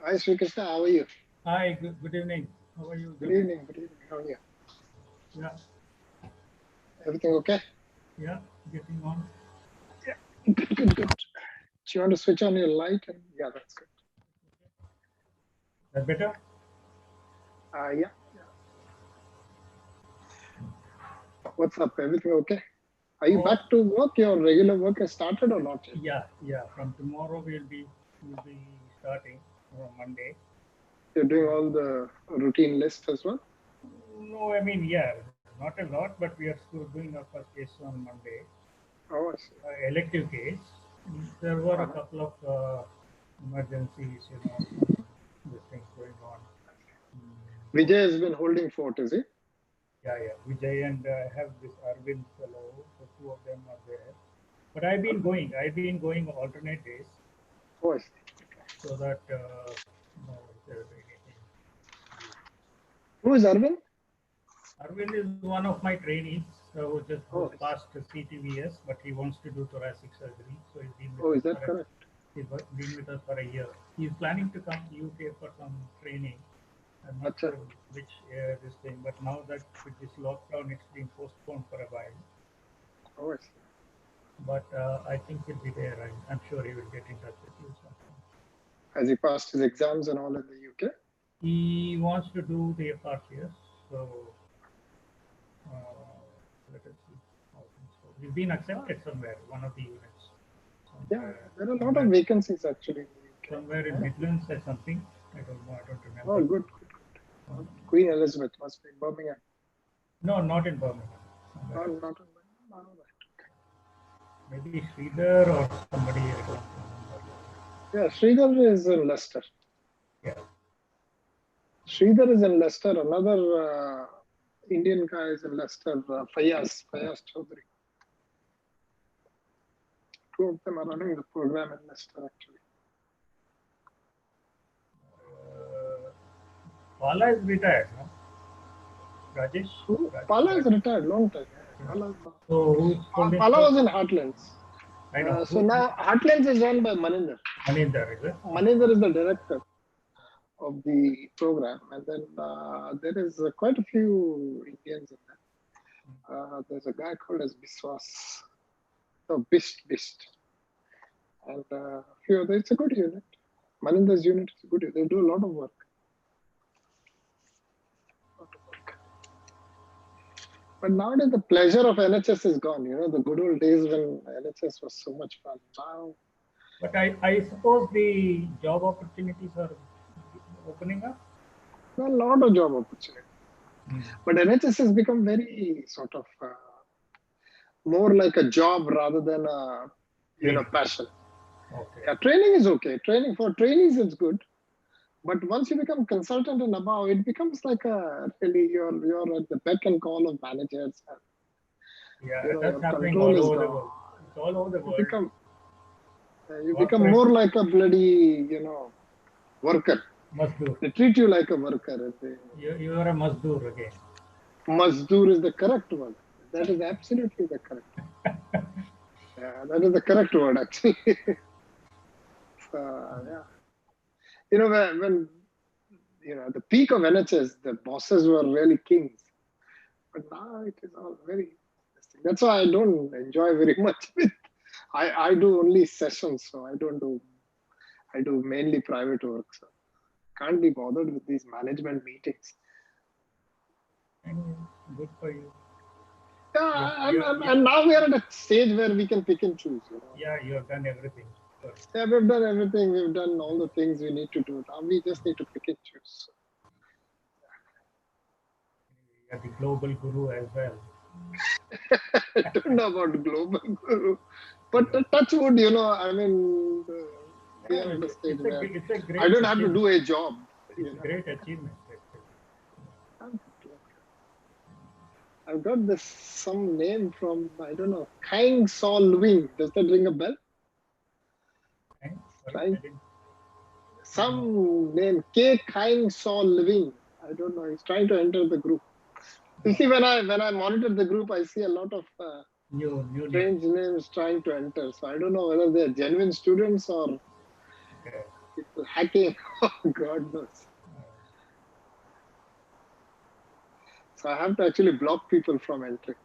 Hi, Srikrishna. How are you? Hi, good evening. How are you Good doing? evening. Good evening. How are you? Yeah, Everything okay? yeah, getting on. Yeah. Good, good, good. Do you want to switch on your light? And yeah, that's good. That better? Yeah. What's up? Everything okay? Are you back Oh, to work? Your regular work has started or not yet? yeah. From tomorrow we'll be starting from Monday. You're doing all the routine lists as well? No, I mean, yeah, not a lot, but we are still doing our first case on Monday. Oh, I see. Elective case. There were a Uh-huh. couple of emergencies, some this things going on. So Vijay has been holding fort, is he? yeah. Vijay and I have this Arvind fellow. The two of them are there. But I've been Uh-huh. going. I've been going alternate days Oh, I see. so that no, if there's anything. Who is Arvind? Arvind is one of my trainees who's Oh, I see. passed the CTVS, but he wants to do thoracic surgery. So he's been with Oh, us is that correct? been with us for a year. He's planning to come to UK for some training. I'm not Acha. sure which this thing, but now that with this lockdown, it's been postponed for a while. Oh, I see. But I think he'll be there. I'm sure he will get in touch with you sometime. Has he passed his exams and all in the UK? He wants to do the FRCS, so let us see how things go. He's been Ah, accepted somewhere, one of the units, yeah, somewhere, there are a lot of somewhere, vacancies actually in the UK. somewhere A in lot of Midlands or something. I don't know. I don't Oh, remember. good, good, good. Oh, Queen Elizabeth must be in Birmingham. No, not in Birmingham. Oh, Somewhere not in else. Birmingham. All right. Maybe Sridhar or somebody. I don't remember. Yeah, Sridhar is in Leicester. Yeah. Sridhar is in Leicester. Another Indian guy is in Leicester, Fayaz Chaudhary. Two of them are running the program in Leicester actually. Uh, Pala is retired, no? Rajesh? Who? Pala is Rajesh. retired long time. Yeah, Yeah. Pala is So who's holding Pala for? was in Heartlands. I know. So now Heartlands is run by Maninder. Maninder, is it? Maninder is the director of the program, and then there is quite a few Indians in there. There's a guy called as Biswas, no, Bist, and a few others. It's a good unit. Maninder's unit is a good unit. They do a lot of work. Lot of work. But nowadays, the pleasure of NHS is gone. The good old days when NHS was so much fun. Now, But I suppose the job opportunities are opening up. a lot of job opportunity. Mm. But NHS has become very sort of more like a job rather than a Training. passion. Okay. Yeah, training is okay. Training for trainees is good. But once you become consultant and above, it becomes like a really you're at the beck and call of managers. And, Yeah, that's your happening control all is over the gone. world. It's all over the You world. become you become Corporate more like a bloody worker. Mazdoor. They treat you like a worker. You are a Mazdoor again. Mazdoor is the correct word. That is absolutely the correct. Yeah, that is the correct word actually. So, yeah, when the peak of NHS, the bosses were really kings. But now it is all very interesting. That's why I don't enjoy very much with. I do only sessions, so I don't do. I do mainly private work, so can't be bothered with these management meetings. And good for you. You, Yeah, and, you, and, you, and now we are at a stage where we can pick and choose. yeah, you have done everything. Good. Yeah, we've done everything. We've done all the things we need to do. Now we just need to pick and choose. You are the global guru as well. I don't know about global guru, but touch wood, I mean, we Yeah, are at a stage where it's a I great don't have to achievement. do a job. It's a great achievement. I've got this some name from I don't know Kang Sol Wing. Does that ring a bell? Thanks. Sorry, Trying I didn't know. some name K Kang Sol Wing. I don't know. He's trying to enter the group. You No. see, when I monitor the group, I see a lot of New names. strange names trying to enter. So I don't know whether they're genuine students or Okay. People hacking, oh, God knows. So I have to actually block people from entering.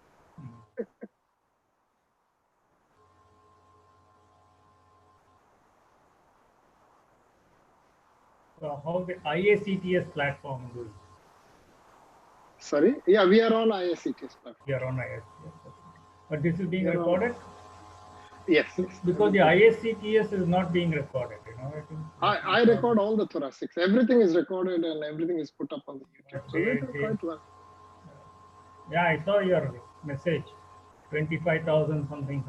So how the IACTS platform doing? Sorry? Yeah, we are on IACTS platform. We are on IACTS. But this is being recorded? Yes. Because the IACTS is not being recorded, you know. I record all the thoracics. Everything is recorded and everything is put up on the YouTube. So we're doing quite well. Yeah, I saw your message. 25,000 something.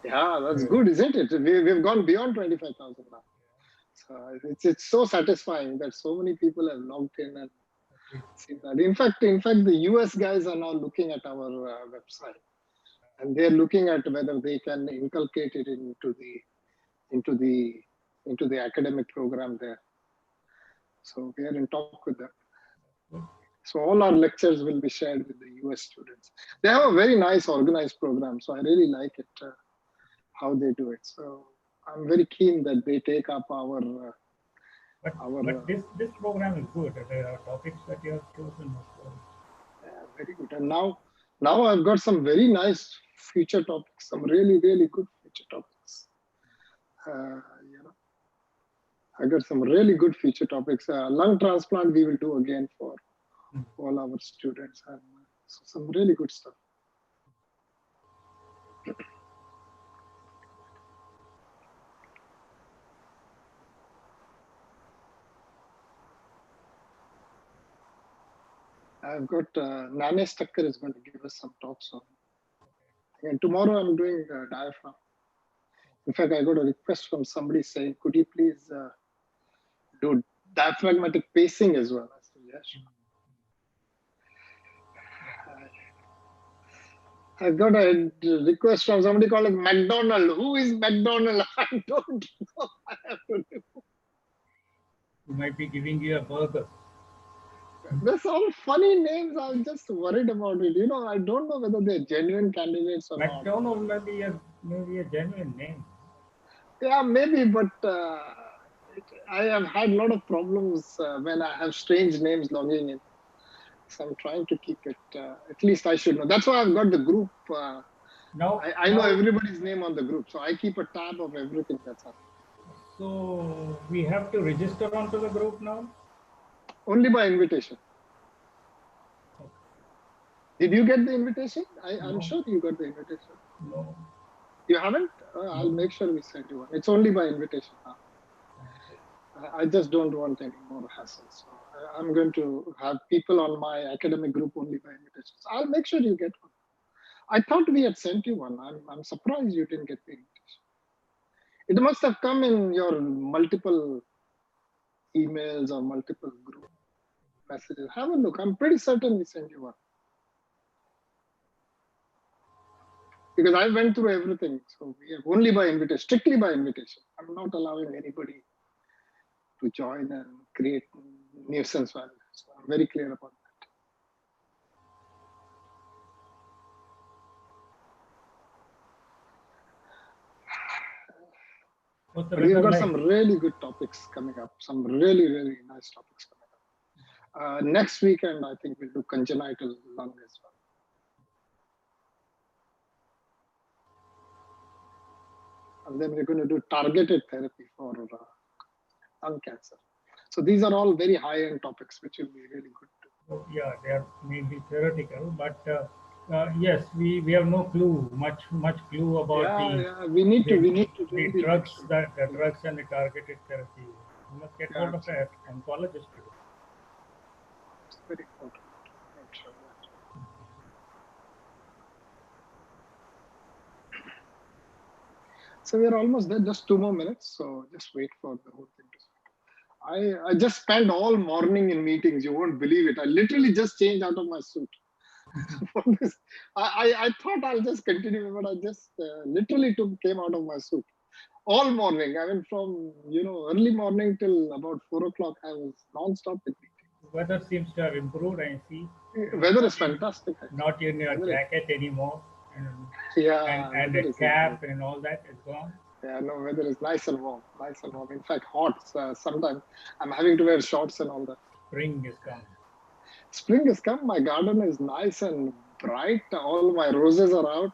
Yeah, that's good, isn't it? We've gone beyond 25,000 now. So it's so satisfying that so many people have logged in and seen that. In fact, the US guys are now looking at our website, and they're looking at whether they can inculcate it into the academic program there. So we are in talk with them. So all our lectures will be shared with the US students. They have a very nice organized program, so I really like it, how they do it. So I'm very keen that they take up our... but this program is good. There are topics that you have chosen. Yeah, very good. And now I've got some very nice future topics, some really, really good future topics. I got some really good future topics. Lung transplant we will do again for all our students, and so some really good stuff. I've got Nane Stucker is going to give us some talks on. And tomorrow I'm doing diaphragm. In fact, I got a request from somebody saying, could you please do diaphragmatic pacing as well? I said, yes. I got a request from somebody called McDonald. Who is McDonald? I don't know. I have to know. He might be giving you a burger. There's all funny names. I'm just worried about it. You know, I don't know whether they're genuine candidates or not. McDonald may be a genuine name. Yeah, maybe, but I have had a lot of problems when I have strange names logging in. So I'm trying to keep it, at least I should know. That's why I've got the group. I know everybody's name on the group, so I keep a tab of everything that's happening. So we have to register onto the group now? Only by invitation. Okay. Did you get the invitation? I'm No. sure you got the invitation. No. You haven't? I'll make sure we send you one. It's only by invitation now. I just don't want any more hassle. So I'm going to have people on my academic group only by invitation. So I'll make sure you get one. I thought we had sent you one. I'm surprised you didn't get the invitation. It must have come in your multiple emails or multiple group messages. Have a look. I'm pretty certain we sent you one. Because I went through everything. So we have only by invitation, strictly by invitation. I'm not allowing anybody to join and create nuisance value. So I'm very clear about that. But we've got some really good topics coming up. Some really, really nice topics coming up. Next weekend, I think we'll do congenital lung as well. And then we're going to do targeted therapy for lung cancer. So these are all very high-end topics, which will be really good too. Yeah, they are mainly theoretical, but yes, we have no clue, much clue about we need to the drugs, the drugs and the targeted therapy. You must get hold of an oncologist to do. It's very important. Make sure that. So we are almost there, just 2 more minutes. So just wait for the whole thing to start. I just spent all morning in meetings. You won't believe it. I literally just changed out of my suit. For this, I thought I'll just continue, but I just literally came out of my suit all morning. I mean, from early morning till about 4 o'clock, I was non-stop in meetings. Weather seems to have improved. I see. Weather is fantastic. Not in your jacket anymore, and yeah, and a cap and all that is gone. Yeah, no, weather is nice and warm, nice and warm. In fact, hot. Sometimes I'm having to wear shorts and all that. Spring is come. Spring has come. My garden is nice and bright. All my roses are out.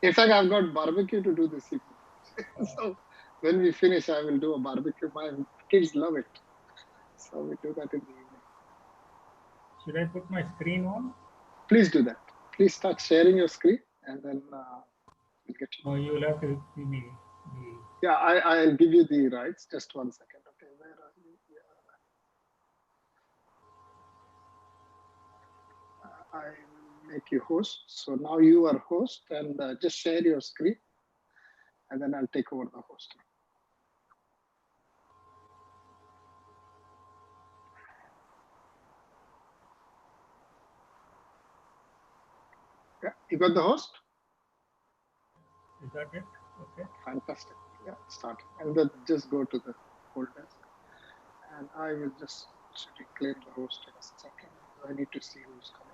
In fact, I've got barbecue to do this evening. So when we finish, I will do a barbecue. My kids love it. So we do that in the evening. Should I put my screen on? Please do that. Please start sharing your screen and then we'll get you. No, you will have to give me the. Yeah, I'll give you the rights. Just 1 second. Okay, where are you? I will make you host. So now you are host and just share your screen and then I'll take over the hosting. Yeah, you got the host? Is that it? Okay. Fantastic. Yeah, start. And then just go to the whole desk. And I will just reclaim the host in a second. I need to see who's coming.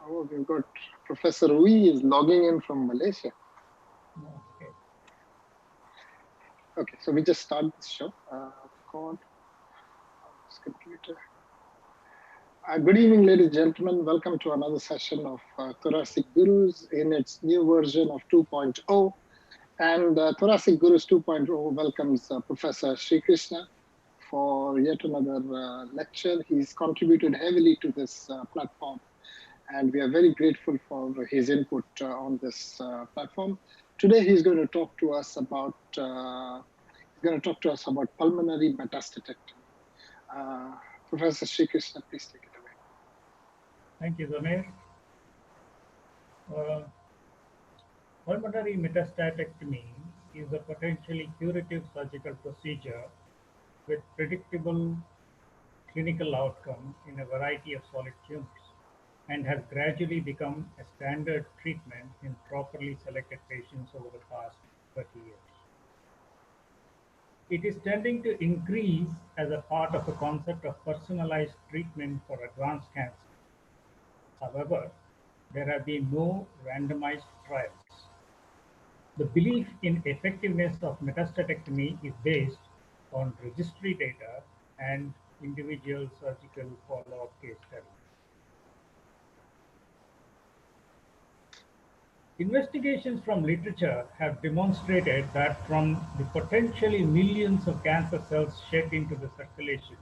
Oh, we've got Professor Rui is logging in from Malaysia. Okay. Okay, so we just start this show. Record on this computer. Good evening, ladies and gentlemen. Welcome to another session of Thoracic Gurus in its new version of 2.0. And Thoracic Gurus 2.0 welcomes Professor Srikrishna for yet another lecture. He's contributed heavily to this platform, and we are very grateful for his input on this platform. Today, he's going to talk to us about pulmonary metastatectomy. Professor Srikrishna, please take it away. Thank you, Zamir. Pulmonary metastatectomy is a potentially curative surgical procedure with predictable clinical outcome in a variety of solid tumors and has gradually become a standard treatment in properly selected patients over the past 30 years. It is tending to increase as a part of the concept of personalized treatment for advanced cancer. However, there have been no randomized trials. The belief in effectiveness of metastatectomy is based on registry data and individual surgical follow-up case studies. Investigations from literature have demonstrated that from the potentially millions of cancer cells shed into the circulation,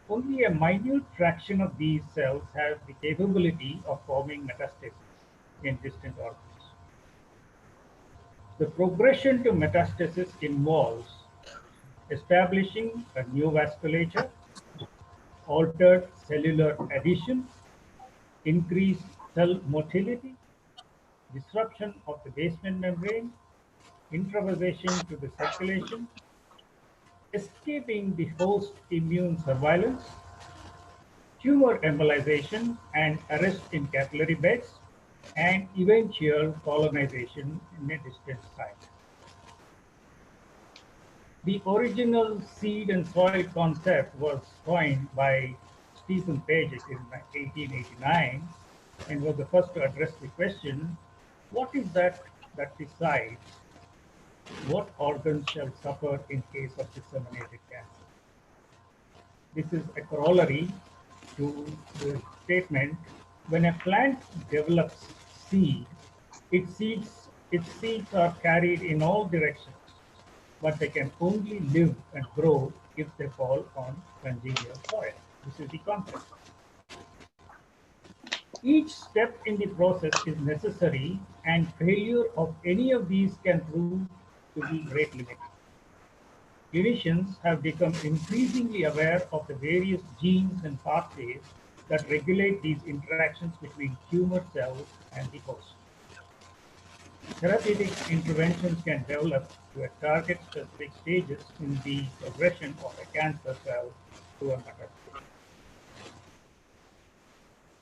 only a minute fraction of these cells have the capability of forming metastases in distant organs. The progression to metastasis involves establishing a new vasculature, altered cellular adhesion, increased cell motility, disruption of the basement membrane, intravasation to the circulation, escaping the host immune surveillance, tumor embolization and arrest in capillary beds, and eventual colonization in a distant site. The original seed and soil concept was coined by Stephen Page in 1889 and was the first to address the question, what is that decides what organs shall suffer in case of disseminated cancer? This is a corollary to the statement, when a plant develops seed, its seeds are carried in all directions, but they can only live and grow if they fall on congenial soil. This is the concept. Each step in the process is necessary, and failure of any of these can prove to be rate limiting. Clinicians have become increasingly aware of the various genes and pathways that regulate these interactions between tumor cells and the host. Therapeutic interventions can develop to target specific stages in the progression of a cancer cell to a metastasis.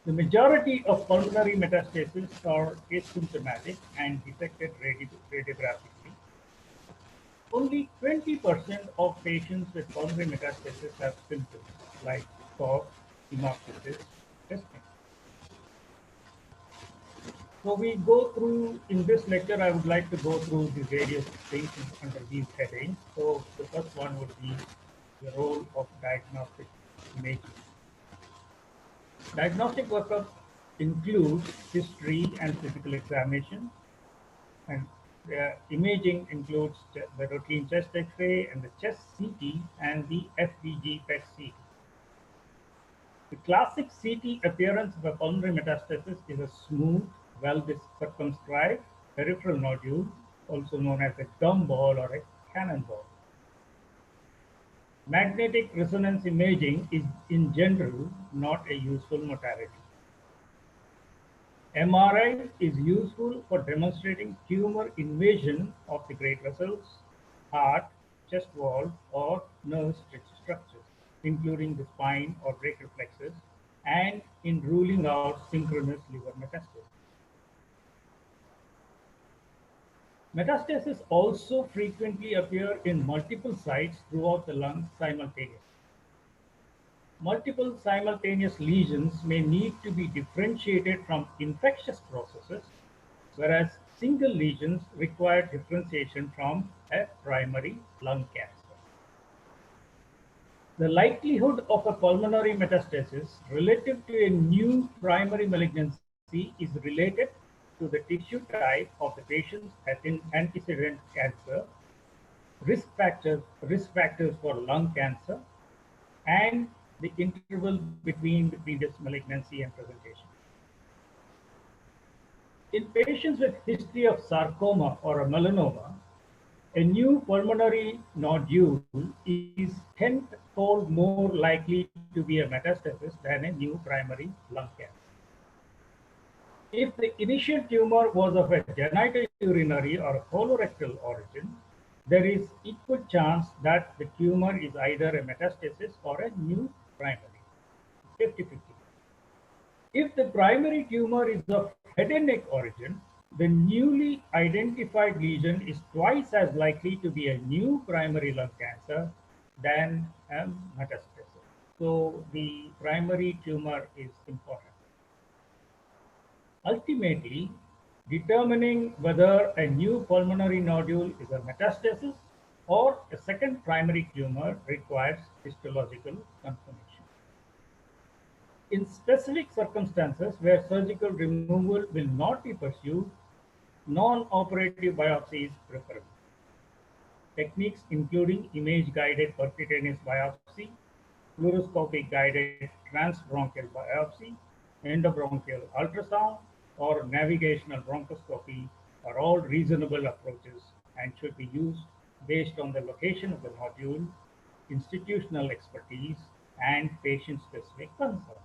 The majority of pulmonary metastases are asymptomatic and detected radiographically. Only 20% of patients with pulmonary metastasis have symptoms like cough, hemoptysis, testing. So we go through, in this lecture, I would like to go through the various things under these headings. So the first one would be the role of diagnostic imaging. Diagnostic workup includes history and physical examination, and imaging includes the routine chest X-ray and the chest CT and the FDG PET CT. The classic CT appearance of a pulmonary metastasis is a smooth, well-circumscribed peripheral nodule, also known as a gumball or a cannonball. Magnetic resonance imaging is in general not a useful modality. MRI is useful for demonstrating tumor invasion of the great vessels, heart, chest wall, or nerve structures, including the spine or brachial plexus, and in ruling out synchronous liver metastasis. Metastases also frequently appear in multiple sites throughout the lung simultaneously. Multiple simultaneous lesions may need to be differentiated from infectious processes, whereas single lesions require differentiation from a primary lung cancer. The likelihood of a pulmonary metastasis relative to a new primary malignancy is related to the tissue type of the patient's antecedent cancer, risk factors for lung cancer, and the interval between the previous malignancy and presentation. In patients with history of sarcoma or a melanoma, a new pulmonary nodule is 10-fold more likely to be a metastasis than a new primary lung cancer. If the initial tumor was of a genitourinary or a colorectal origin, there is equal chance that the tumor is either a metastasis or a new primary, 50-50. If the primary tumor is of head and neck origin, the newly identified lesion is twice as likely to be a new primary lung cancer than a metastasis. So the primary tumor is important. Ultimately, determining whether a new pulmonary nodule is a metastasis or a second primary tumor requires histological confirmation. In specific circumstances where surgical removal will not be pursued, non-operative biopsy is preferable. Techniques including image-guided percutaneous biopsy, fluoroscopic-guided transbronchial biopsy, endobronchial ultrasound, or navigational bronchoscopy are all reasonable approaches and should be used based on the location of the nodule, institutional expertise, and patient-specific concerns.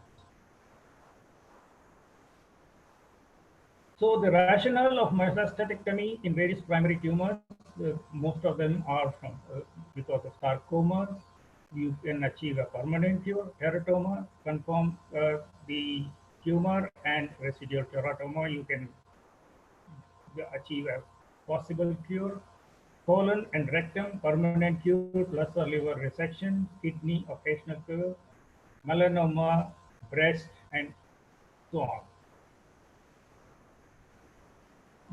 So the rationale of metastatectomy in various primary tumors, most of them are because of sarcomas. You can achieve a permanent cure. Teratoma, confirm the tumor, and residual teratoma, you can achieve a possible cure. Colon and rectum, permanent cure plus or liver resection. Kidney, occasional cure. Melanoma, breast, and so on.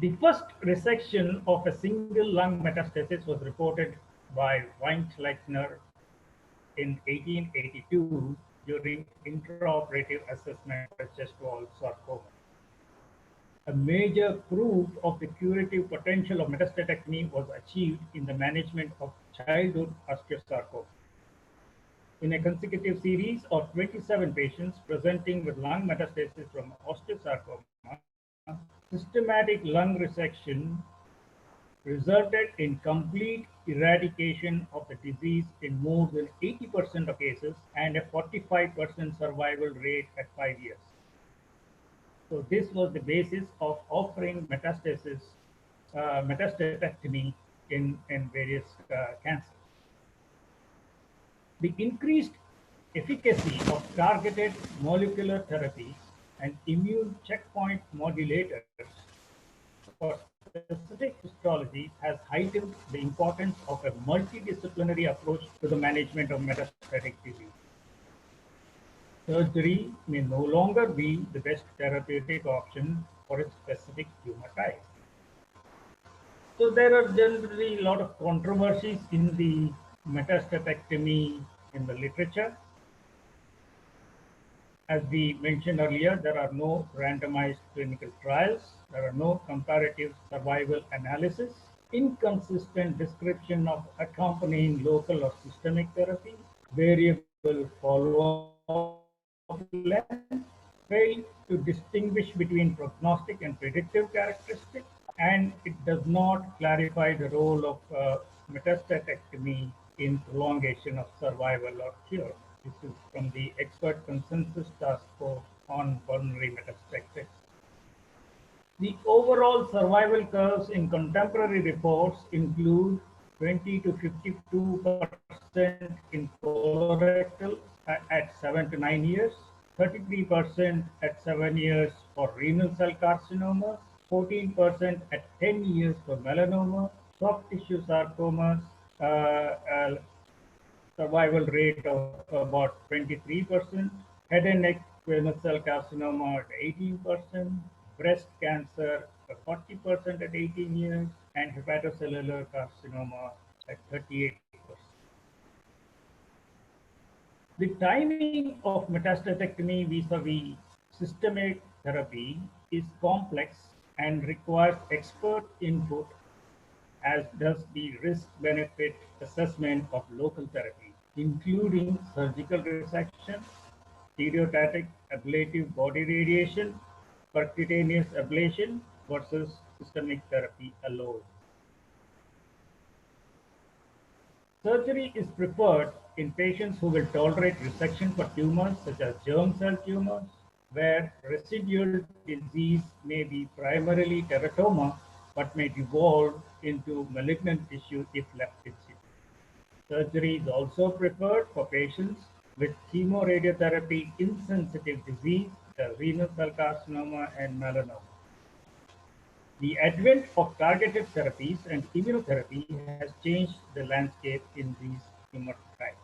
The first resection of a single lung metastasis was reported by Weinschleichner in 1882 during intraoperative assessment of a chest wall sarcoma. A major proof of the curative potential of metastatectomy was achieved in the management of childhood osteosarcoma. In a consecutive series of 27 patients presenting with lung metastasis from osteosarcoma, systematic lung resection resulted in complete eradication of the disease in more than 80% of cases and a 45% survival rate at 5 years. So this was the basis of offering metastatectomy in various cancers. The increased efficacy of targeted molecular therapies and immune checkpoint modulators for specific histologies has heightened the importance of a multidisciplinary approach to the management of metastatic disease. Surgery may no longer be the best therapeutic option for a specific tumor type. So there are generally a lot of controversies in the metastatectomy in the literature. As we mentioned earlier, there are no randomized clinical trials, there are no comparative survival analysis, inconsistent description of accompanying local or systemic therapy, variable follow-up length, fail to distinguish between prognostic and predictive characteristics, and it does not clarify the role of metastatectomy in prolongation of survival or cure. This is from the expert consensus task force on pulmonary metastasis. The overall survival curves in contemporary reports include 20 to 52% in colorectal at 7 to 9 years, 33% at 7 years for renal cell carcinomas, 14% at 10 years for melanoma, soft tissue sarcomas, survival rate of about 23%, head and neck squamous cell carcinoma at 18%, breast cancer 40% at 18 years, and hepatocellular carcinoma at 38%. The timing of metastatectomy vis-a-vis systemic therapy is complex and requires expert input, as does the risk-benefit assessment of local therapy, including surgical resection, stereotactic ablative body radiation, percutaneous ablation versus systemic therapy alone. Surgery is preferred in patients who will tolerate resection for tumors such as germ cell tumors, where residual disease may be primarily teratoma but may devolve into malignant tissue if left in situ. Surgery is also preferred for patients with chemoradiotherapy insensitive disease, the renal cell carcinoma and melanoma. The advent of targeted therapies and immunotherapy has changed the landscape in these tumor types.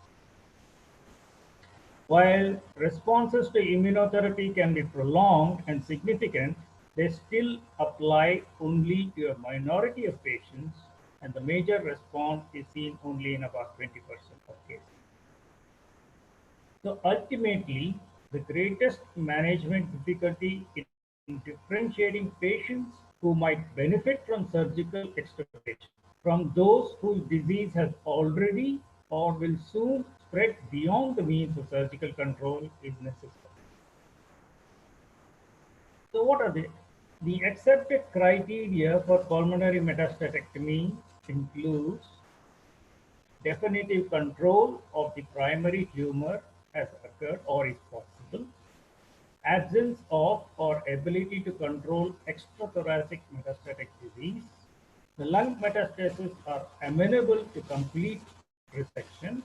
While responses to immunotherapy can be prolonged and significant, they still apply only to a minority of patients, and the major response is seen only in about 20% of cases. So ultimately, the greatest management difficulty in differentiating patients who might benefit from surgical extirpation from those whose disease has already or will soon spread beyond the means of surgical control is necessary. So what are they? The accepted criteria for pulmonary metastatectomy includes definitive control of the primary tumor has occurred or is possible, absence of or ability to control extrathoracic metastatic disease. The lung metastases are amenable to complete resection.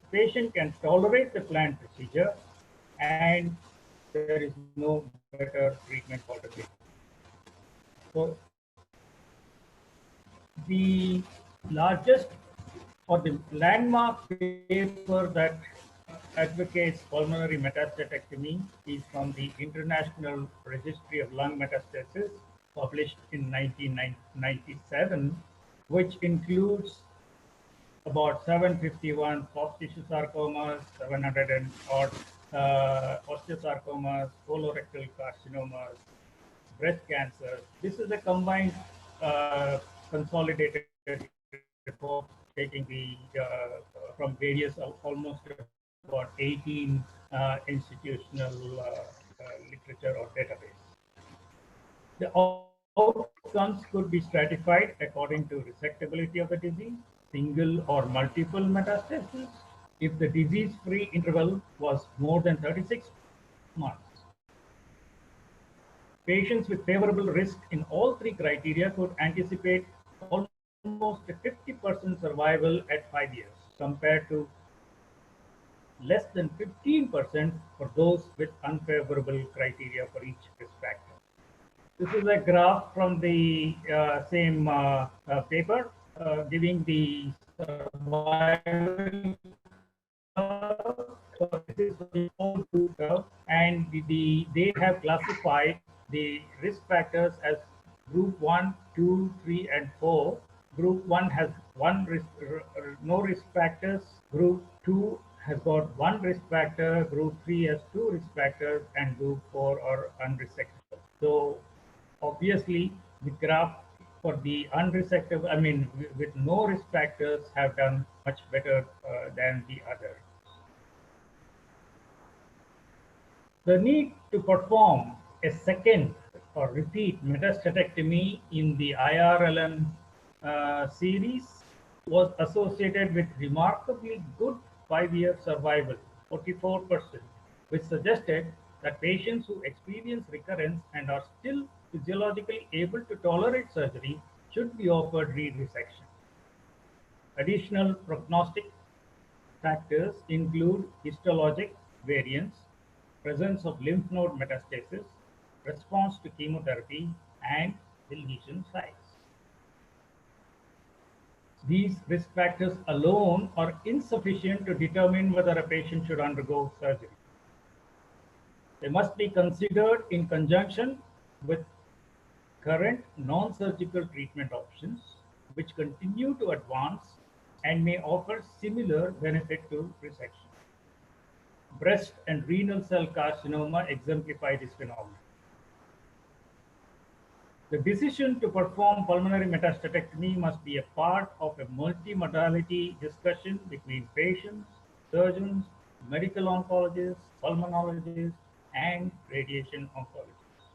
The patient can tolerate the planned procedure, and there is no better treatment alternative. So the largest or the landmark paper that advocates pulmonary metastatectomy is from the International Registry of Lung Metastases, published in 1997, which includes about 751 soft tissue sarcomas, 700 and odd osteosarcomas, colorectal carcinomas, breast cancer. This is a combined consolidated report taking the from various almost about 18 institutional literature or database. The outcomes could be stratified according to resectability of the disease, single or multiple metastasis, if the disease-free interval was more than 36 months. Patients with favorable risk in all three criteria could anticipate almost a 50% survival at 5 years, compared to less than 15% for those with unfavorable criteria for each risk factor. This is a graph from the same paper giving the survival curve. So this is the whole curve, and they have classified the risk factors as group 1, 2, 3, and 4. Group 1 has no risk factors. Group 2 has got one risk factor. Group 3 has two risk factors, and group 4 are unresectable. So obviously, the graph for the unresectable, I mean, with no risk factors, have done much better than the other. The need to perform a second or repeat metastatectomy in the IRLM series was associated with remarkably good 5-year survival, 44%, which suggested that patients who experience recurrence and are still physiologically able to tolerate surgery should be offered re-resection. Additional prognostic factors include histologic variance, presence of lymph node metastasis, response to chemotherapy, and the lesion size. These risk factors alone are insufficient to determine whether a patient should undergo surgery. They must be considered in conjunction with current non-surgical treatment options, which continue to advance and may offer similar benefit to resection. Breast and renal cell carcinoma exemplify this phenomenon. The decision to perform pulmonary metastatectomy must be a part of a multimodality discussion between patients, surgeons, medical oncologists, pulmonologists, and radiation oncologists.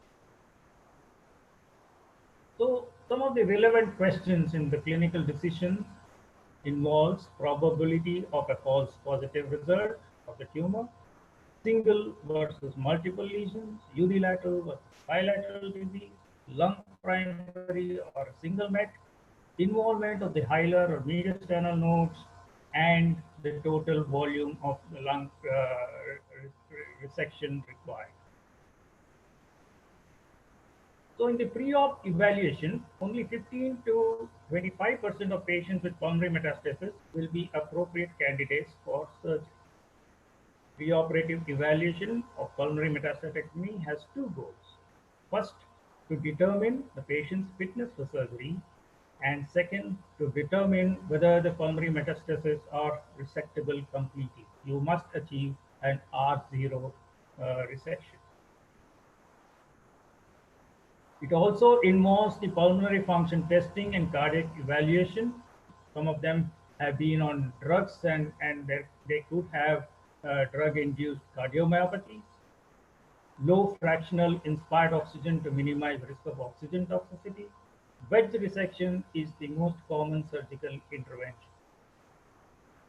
So some of the relevant questions in the clinical decision involves probability of a false positive result of the tumor, single versus multiple lesions, unilateral versus bilateral disease, lung primary or single met, involvement of the hilar or mediastinal nodes, and the total volume of the lung resection required. So in the pre-op evaluation, only 15 to 25% of patients with pulmonary metastasis will be appropriate candidates for surgery. Preoperative evaluation of pulmonary metastatectomy has two goals. First, to determine the patient's fitness for surgery, and second, to determine whether the pulmonary metastases are resectable completely. You must achieve an R0 resection. It also involves the pulmonary function testing and cardiac evaluation. Some of them have been on drugs and they could have drug-induced cardiomyopathy. Low fractional inspired oxygen to minimize risk of oxygen toxicity. Wedge resection is the most common surgical intervention.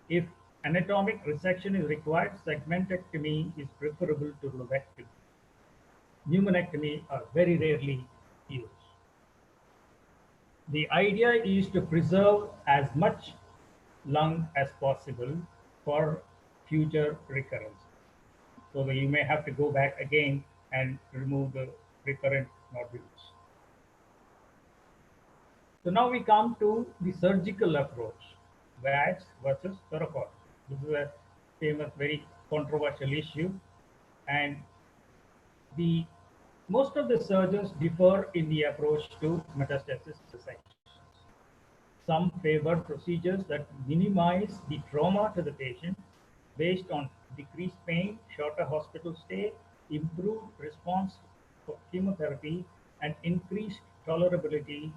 If anatomic resection is required, segmentectomy is preferable to lobectomy. Pneumonectomy are very rarely used. The idea is to preserve as much lung as possible for future recurrence. So that you may have to go back again and remove the recurrent nodules. So now we come to the surgical approach, wax versus thoracotomy. This is a famous, very controversial issue, and most of the surgeons differ in the approach to metastasis resection. Some favor procedures that minimize the trauma to the patient based on decreased pain, shorter hospital stay, improved response for chemotherapy, and increased tolerability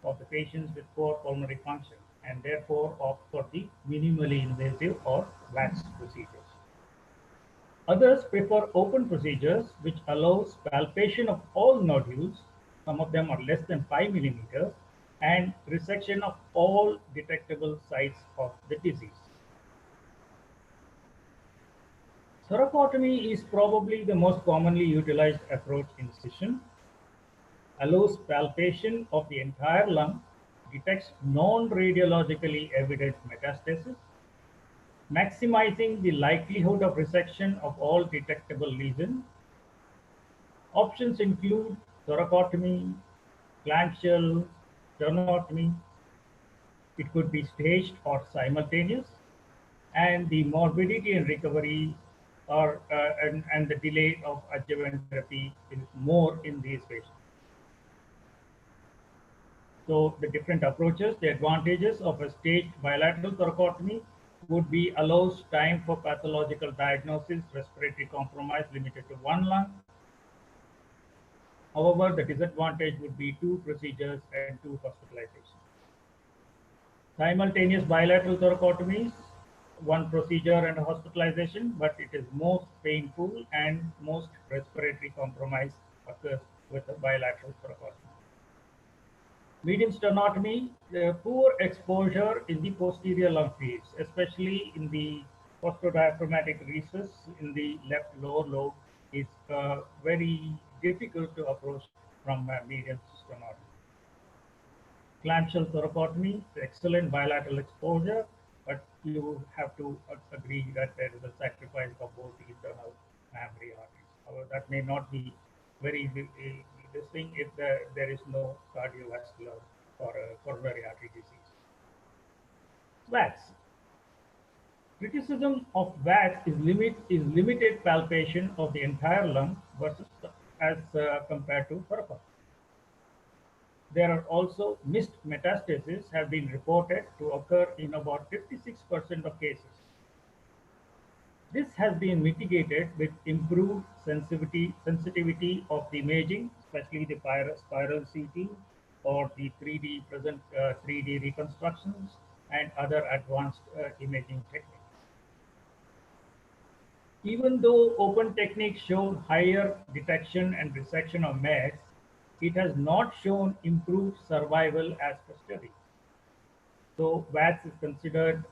of the patients with poor pulmonary function, and therefore opt for the minimally invasive or wax procedures. Others prefer open procedures, which allows palpation of all nodules, some of them are less than 5 millimeters, and resection of all detectable sites of the disease. Thoracotomy is probably the most commonly utilized approach in incision, allows palpation of the entire lung, detects non-radiologically evident metastasis, maximizing the likelihood of resection of all detectable lesions. Options include thoracotomy, clamshell, sternotomy. It could be staged or simultaneous, and the morbidity and recovery and the delay of adjuvant therapy is more in these patients. So the different approaches, the advantages of a staged bilateral thoracotomy would be allows time for pathological diagnosis, respiratory compromise limited to one lung. However, the disadvantage would be two procedures and two hospitalizations. Simultaneous bilateral thoracotomies, one procedure and hospitalization, but it is most painful and most respiratory compromise occurs with a bilateral thoracotomy. Median sternotomy, the poor exposure in the posterior lung fields, especially in the postdiaphragmatic recess in the left lower lobe, is very difficult to approach from median sternotomy. Clamshell thoracotomy, excellent bilateral exposure, but you have to agree that there is a sacrifice of both the internal mammary arteries. However, that may not be very this thing if there is no cardiovascular or coronary artery disease. VATS. Criticism of VATS is limited palpation of the entire lung versus as compared to thoracotomy. There are also missed metastases have been reported to occur in about 56% of cases. This has been mitigated with improved sensitivity of the imaging, especially the spiral CT or the 3D reconstructions and other advanced imaging techniques. Even though open techniques show higher detection and resection of mets, it has not shown improved survival as per study. So VATS is considered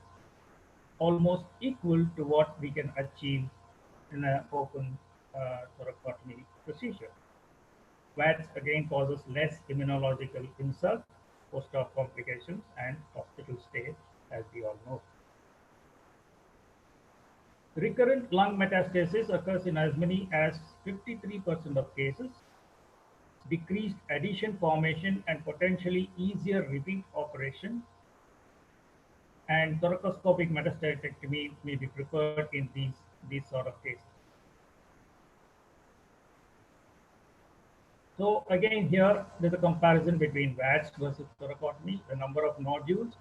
almost equal to what we can achieve in an open thoracotomy procedure. VATS again causes less immunological insult, post-op complications, and hospital stay, as we all know. Recurrent lung metastasis occurs in as many as 53% of cases. Decreased adhesion formation and potentially easier repeat operation, and thoracoscopic metastatectomy may be preferred in these sort of cases. So again, here there's a comparison between VATS versus thoracotomy. The number of nodules,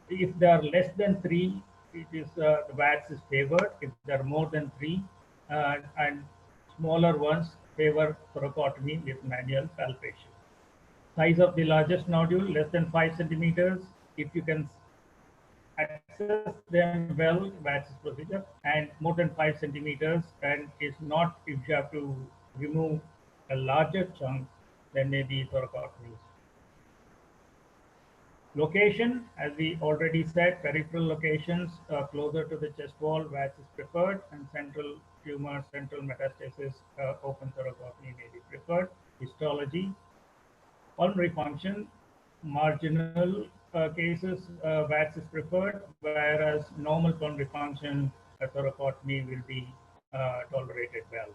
if they are less than 3, it is the VATS is favored. If there are more than 3 and smaller ones, favor thoracotomy with manual palpation. Size of the largest nodule less than 5 centimeters. If you can access them well, VATS procedure, and more than 5 centimeters, and is not, if you have to remove a larger chunk, then maybe thoracotomy. Location, as we already said, peripheral locations closer to the chest wall, VATS is preferred, and central tumor, central metastasis, open thoracotomy may be preferred. Histology, pulmonary function, marginal cases, VATS is preferred, whereas normal pulmonary function, thoracotomy will be tolerated well.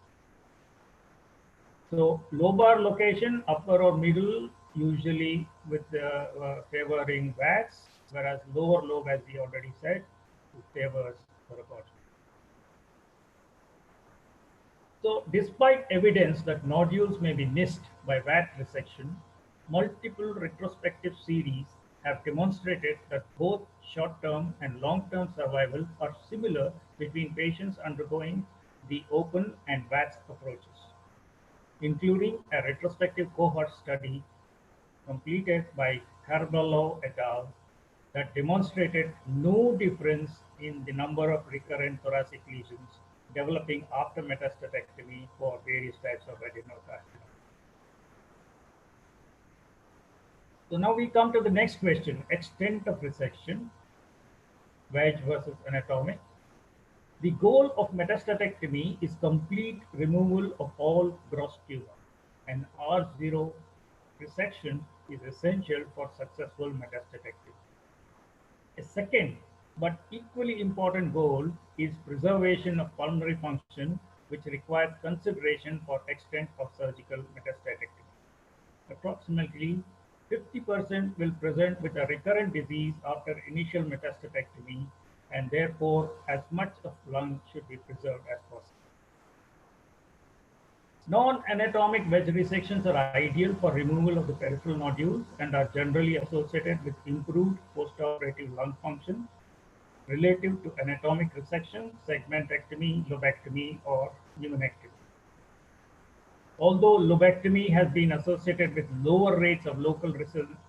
So lobar location, upper or middle, usually with favoring VATS, whereas lower lobe, as we already said, favors thoracotomy. So despite evidence that nodules may be missed by VAT resection, multiple retrospective series have demonstrated that both short-term and long-term survival are similar between patients undergoing the open and VATS approaches, including a retrospective cohort study completed by Carballo et al. That demonstrated no difference in the number of recurrent thoracic lesions developing after metastatectomy for various types of adenocarcinoma. So now we come to the next question, extent of resection, wedge versus anatomic. The goal of metastatectomy is complete removal of all gross tumor, and R0 resection is essential for successful metastatectomy. A second but equally important goal is preservation of pulmonary function, which requires consideration for extent of surgical metastatectomy. Approximately 50% will present with a recurrent disease after initial metastatectomy, and therefore as much of lung should be preserved as possible. Non-anatomic wedge resections are ideal for removal of the peripheral nodules and are generally associated with improved postoperative lung function relative to anatomic resection, segmentectomy, lobectomy, or pneumonectomy. Although lobectomy has been associated with lower rates of local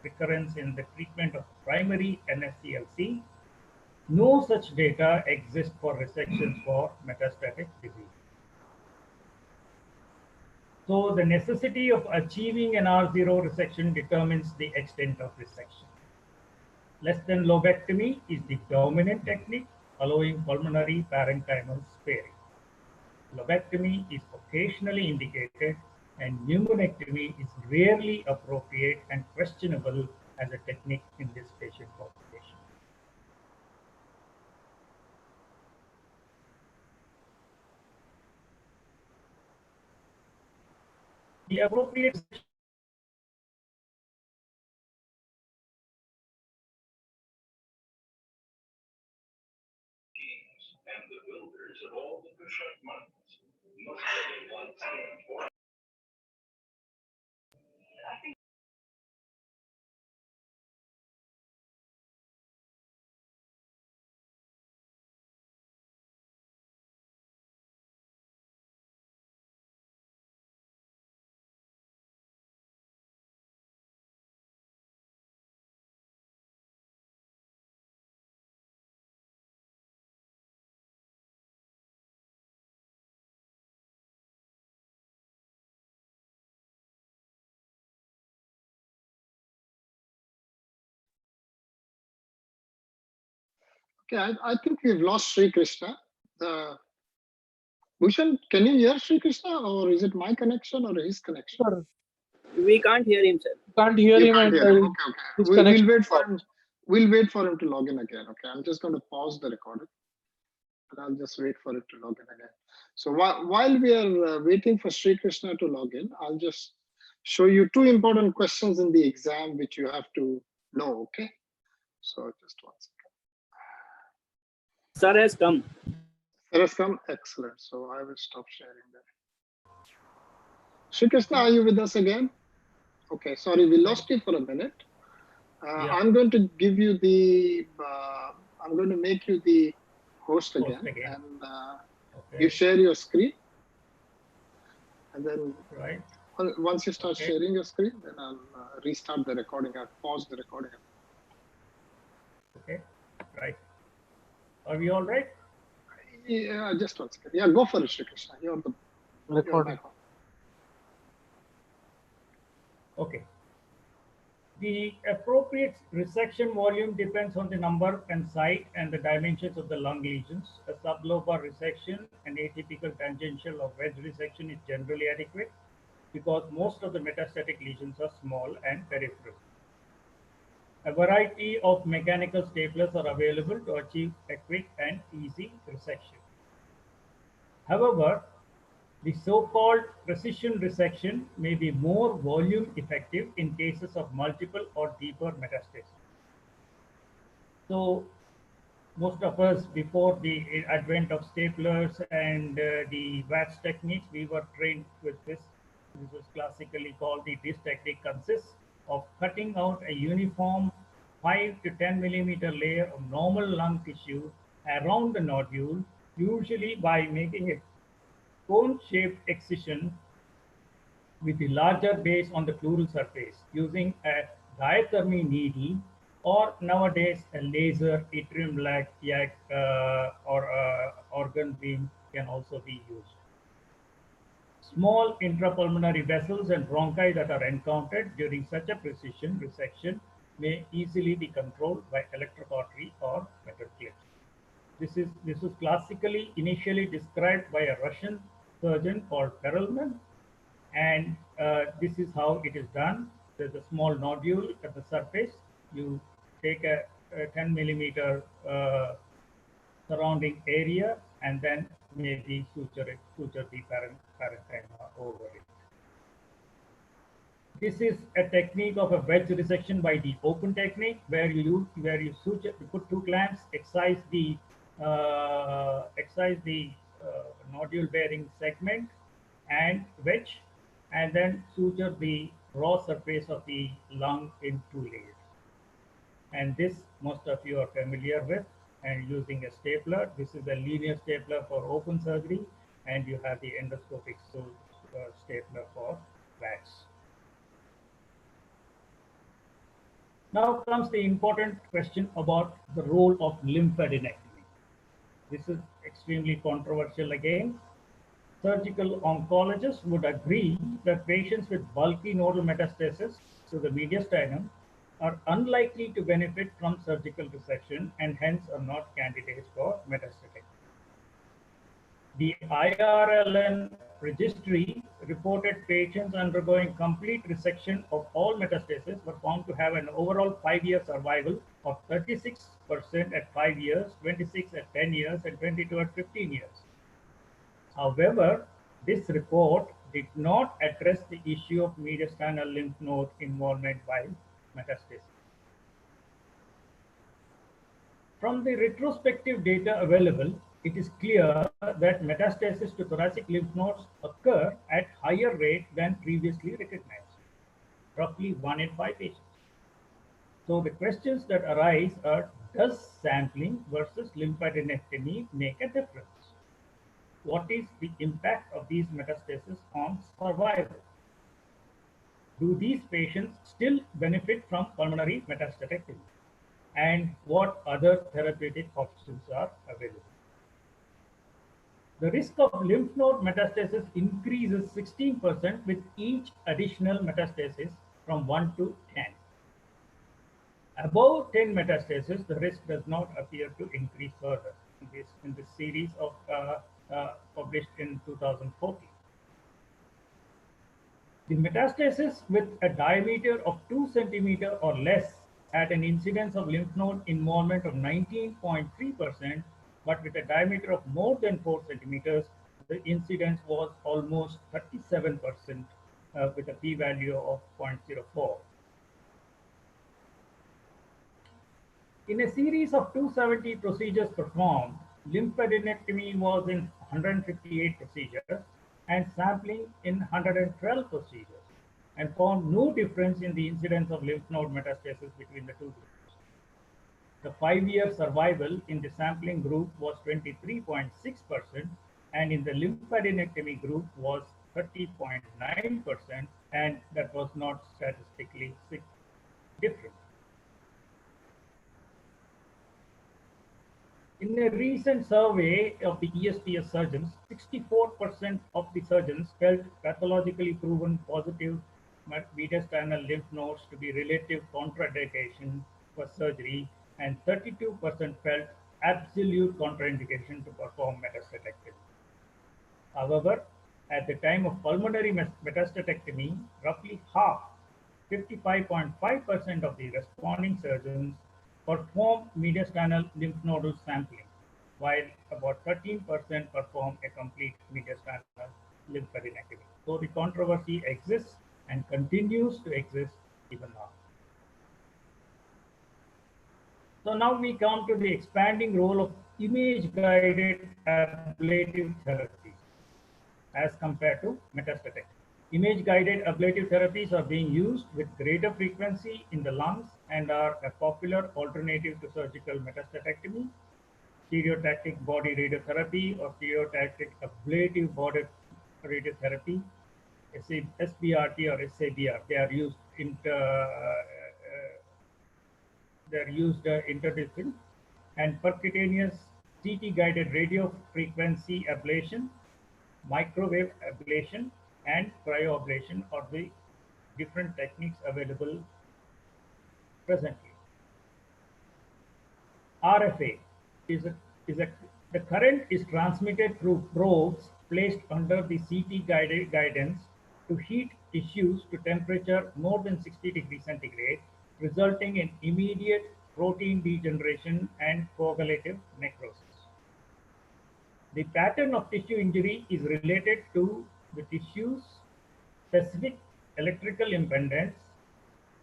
recurrence in the treatment of primary NSCLC, no such data exist for resections for metastatic disease. So the necessity of achieving an R0 resection determines the extent of resection. Less than lobectomy is the dominant technique, allowing pulmonary parenchymal sparing. Lobectomy is occasionally indicated, and pneumonectomy is rarely appropriate and questionable as a technique in this patient population. The appropriate and the builders of all the push-up models must have one stand for. Okay, I think we've lost Srikrishna. Bhushan, can you hear Srikrishna, or is it my connection or his connection? Sir, We can't hear him, sir. can't hear You him can't and hear him. Okay, his okay. connection We'll wait for dropped. him. We'll wait for him to log in again. Okay, I'm just going to pause the recording, and I'll just wait for it to log in again. So while we are waiting for Srikrishna to log in, I'll just show you two important questions in the exam which you have to know. Okay, so just one second. Sir has come. There has come. Excellent. So I will stop sharing that. Srikrishna, are you with us again? Okay, sorry, we lost you for a minute. Yeah. I'm going to give you the, I'm going to make you the host again. And Okay. you share your screen. And then Right. once you start sharing your screen, then I'll restart the recording. I'll pause the recording. Okay, right. Are we all right? Yeah, just one second. Yeah, go for it, Srikrishna. You're Recording. Okay. The appropriate resection volume depends on the number and site and the dimensions of the lung lesions. A sublobar resection and atypical tangential or wedge resection is generally adequate because most of the metastatic lesions are small and peripheral. A variety of mechanical staplers are available to achieve a quick and easy resection. However, the so-called precision resection may be more volume effective in cases of multiple or deeper metastases. So most of us, before the advent of staplers and the VATS techniques, we were trained with this. This is classically called the DIS technique, consists of cutting out a uniform 5 to 10 millimeter layer of normal lung tissue around the nodule, usually by making a cone-shaped excision with the larger base on the pleural surface using a diathermy needle, or nowadays a laser yttrium-like or organ beam can also be used. Small intrapulmonary vessels and bronchi that are encountered during such a precision resection may easily be controlled by electrocautery or metal clips. This was classically initially described by a Russian surgeon called Perelman, and this is how it is done. There's a small nodule at the surface. You take a 10 millimeter surrounding area and then maybe suture the parenchyma over it. This is a technique of a wedge resection by the open technique, where you put two clamps, excise the excise the nodule bearing segment and wedge, and then suture the raw surface of the lung in 2 layers. And this most of you are familiar with, and using a stapler. This is a linear stapler for open surgery, and you have the endoscopic stapler for VATS. Now comes the important question about the role of lymphadenectomy. This is extremely controversial again. Surgical oncologists would agree that patients with bulky nodal metastasis to the mediastinum are unlikely to benefit from surgical resection and hence are not candidates for metastatic. The IRLN registry reported patients undergoing complete resection of all metastases were found to have an overall 5-year survival of 36% at 5 years, 26 at 10 years, and 22 at 15 years. However, this report did not address the issue of mediastinal lymph node involvement by metastasis. From the retrospective data available, it is clear that metastasis to thoracic lymph nodes occur at higher rate than previously recognized, roughly 1 in 5 patients. So the questions that arise are, does sampling versus lymphadenectomy make a difference? What is the impact of these metastases on survival? Do these patients still benefit from pulmonary metastatectomy? And what other therapeutic options are available? The risk of lymph node metastasis increases 16% with each additional metastasis from 1 to 10. Above 10 metastases, the risk does not appear to increase further. In this series of published in 2014. The metastasis with a diameter of 2 centimeter or less had an incidence of lymph node involvement of 19.3%, but with a diameter of more than 4 centimeters, the incidence was almost 37% with a p-value of 0.04. In a series of 270 procedures performed, lymphadenectomy was in 158 procedures and sampling in 112 procedures, and found no difference in the incidence of lymph node metastasis between the two groups. The 5-year survival in the sampling group was 23.6%, and in the lymphadenectomy group was 30.9%, and that was not statistically different. In a recent survey of the ESPS surgeons, 64% of the surgeons felt pathologically proven positive mediastinal lymph nodes to be relative contraindication for surgery, and 32% felt absolute contraindication to perform metastatectomy. However, at the time of pulmonary metastatectomy, roughly half, 55.5% of the responding surgeons perform mediastinal lymph nodal sampling, while about 13% perform a complete mediastinal lymphadenectomy. So the controversy exists and continues to exist even now. So now we come to the expanding role of image-guided ablative therapies as compared to metastatic. Image-guided ablative therapies are being used with greater frequency in the lungs and are a popular alternative to surgical metastatectomy, stereotactic body radiotherapy, or stereotactic ablative body radiotherapy, SBRT or SABR. They are used interdisciplinary, and percutaneous CT-guided radio frequency ablation, microwave ablation, and cryoablation are the different techniques available presently. RFA the current is transmitted through probes placed under the CT guidance to heat tissues to temperature more than 60 degrees centigrade, resulting in immediate protein degeneration and coagulative necrosis. The pattern of tissue injury is related to the tissue's specific electrical impedance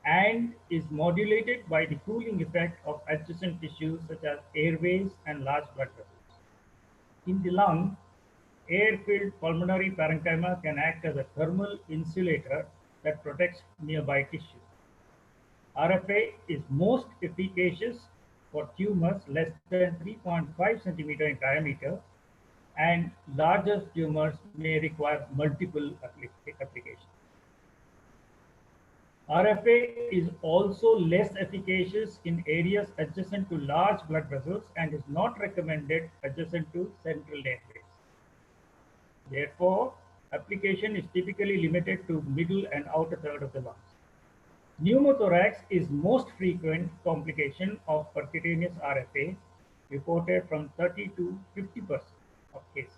and is modulated by the cooling effect of adjacent tissues such as airways and large blood vessels. In the lung, air-filled pulmonary parenchyma can act as a thermal insulator that protects nearby tissue. RFA is most efficacious for tumors less than 3.5 centimeter in diameter, and larger tumors may require multiple applications. RFA is also less efficacious in areas adjacent to large blood vessels and is not recommended adjacent to central airways. Therefore, application is typically limited to middle and outer third of the lungs. Pneumothorax is most frequent complication of percutaneous RFA, reported from 30 to 50% of cases.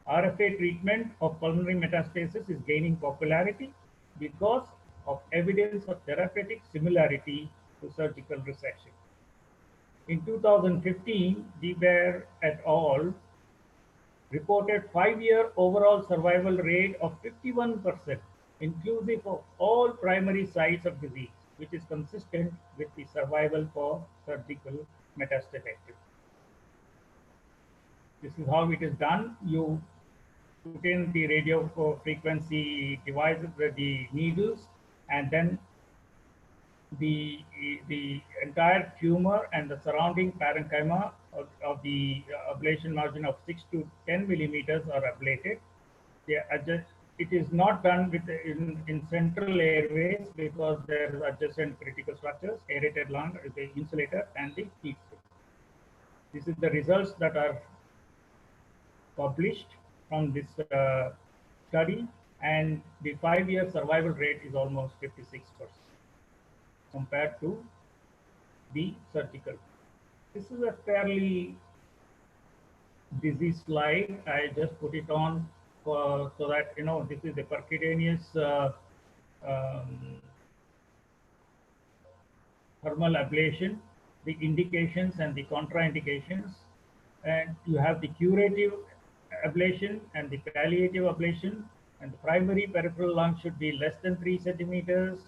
RFA treatment of pulmonary metastasis is gaining popularity because of evidence of therapeutic similarity to surgical resection. In 2015, Deber et al. Reported 5-year overall survival rate of 51%, inclusive of all primary sites of disease, which is consistent with the survival for surgical metastatectomy. This is how it is done. You put in the radio frequency devices, the needles, and then the entire tumor and the surrounding parenchyma of the ablation margin of 6 to 10 millimeters are ablated. It is not done in central airways because there is adjacent critical structures, aerated lung, the insulator, and the heat sink. This is the results that are published from this study, and the 5-year survival rate is almost 56% compared to the surgical. This is a fairly busy slide. I just put it on so that you know this is the percutaneous thermal ablation, the indications and the contraindications, and you have the curative ablation and the palliative ablation, and the primary peripheral lung should be less than 3 centimeters,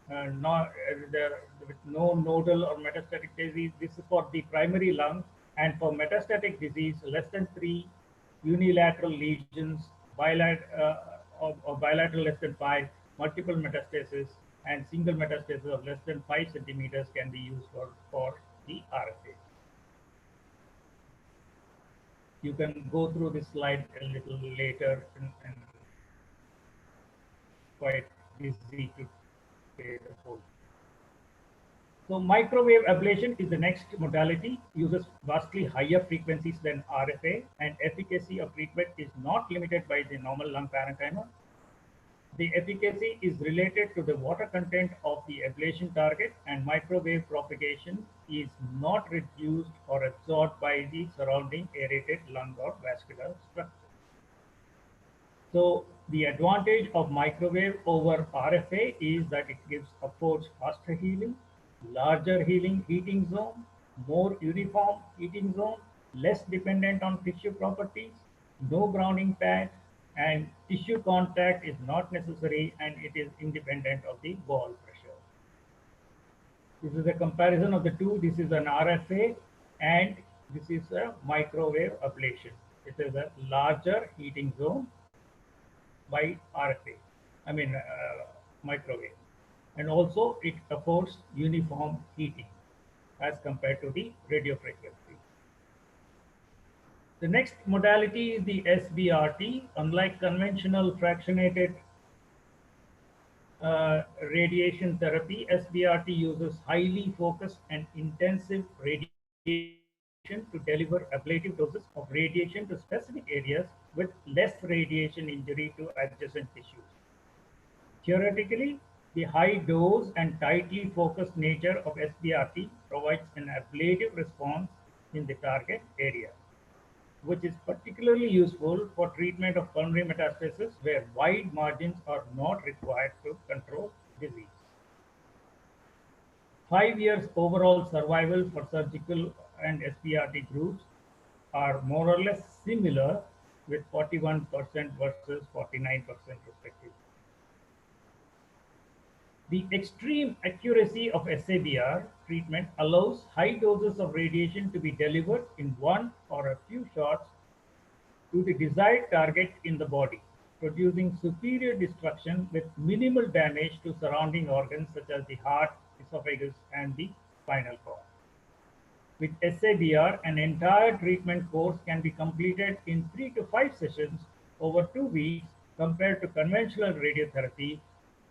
with no nodal or metastatic disease. This is for the primary lung, and for metastatic disease, less than 3 unilateral lesions, or bilateral less than 5, multiple metastases, and single metastasis of less than 5 centimeters can be used for the RFA. You can go through this slide a little later, and quite easy to say the whole. So microwave ablation is the next modality, uses vastly higher frequencies than RFA, and efficacy of treatment is not limited by the normal lung parenchyma. The efficacy is related to the water content of the ablation target, and microwave propagation is not reduced or absorbed by the surrounding aerated lung or vascular structure. So the advantage of microwave over RFA is that it affords faster healing, larger heating zone, more uniform heating zone, less dependent on tissue properties, no browning pad, and tissue contact is not necessary, and it is independent of the ball pressure. This is a comparison of the two. This is an RFA and this is a microwave ablation. It is a larger heating zone by RFA, microwave. And also it affords uniform heating as compared to the radio frequency. The next modality is the SBRT. Unlike conventional fractionated radiation therapy, SBRT uses highly focused and intensive radiation to deliver ablative doses of radiation to specific areas with less radiation injury to adjacent tissues. Theoretically, the high dose and tightly focused nature of SBRT provides an ablative response in the target area, which is particularly useful for treatment of pulmonary metastasis where wide margins are not required to control disease. 5 years overall survival for surgical and SBRT groups are more or less similar, with 41% versus 49% respectively. The extreme accuracy of SABR treatment allows high doses of radiation to be delivered in one or a few shots to the desired target in the body, producing superior destruction with minimal damage to surrounding organs such as the heart, esophagus, and the spinal cord. With SABR, an entire treatment course can be completed in 3 to 5 sessions over 2 weeks compared to conventional radiotherapy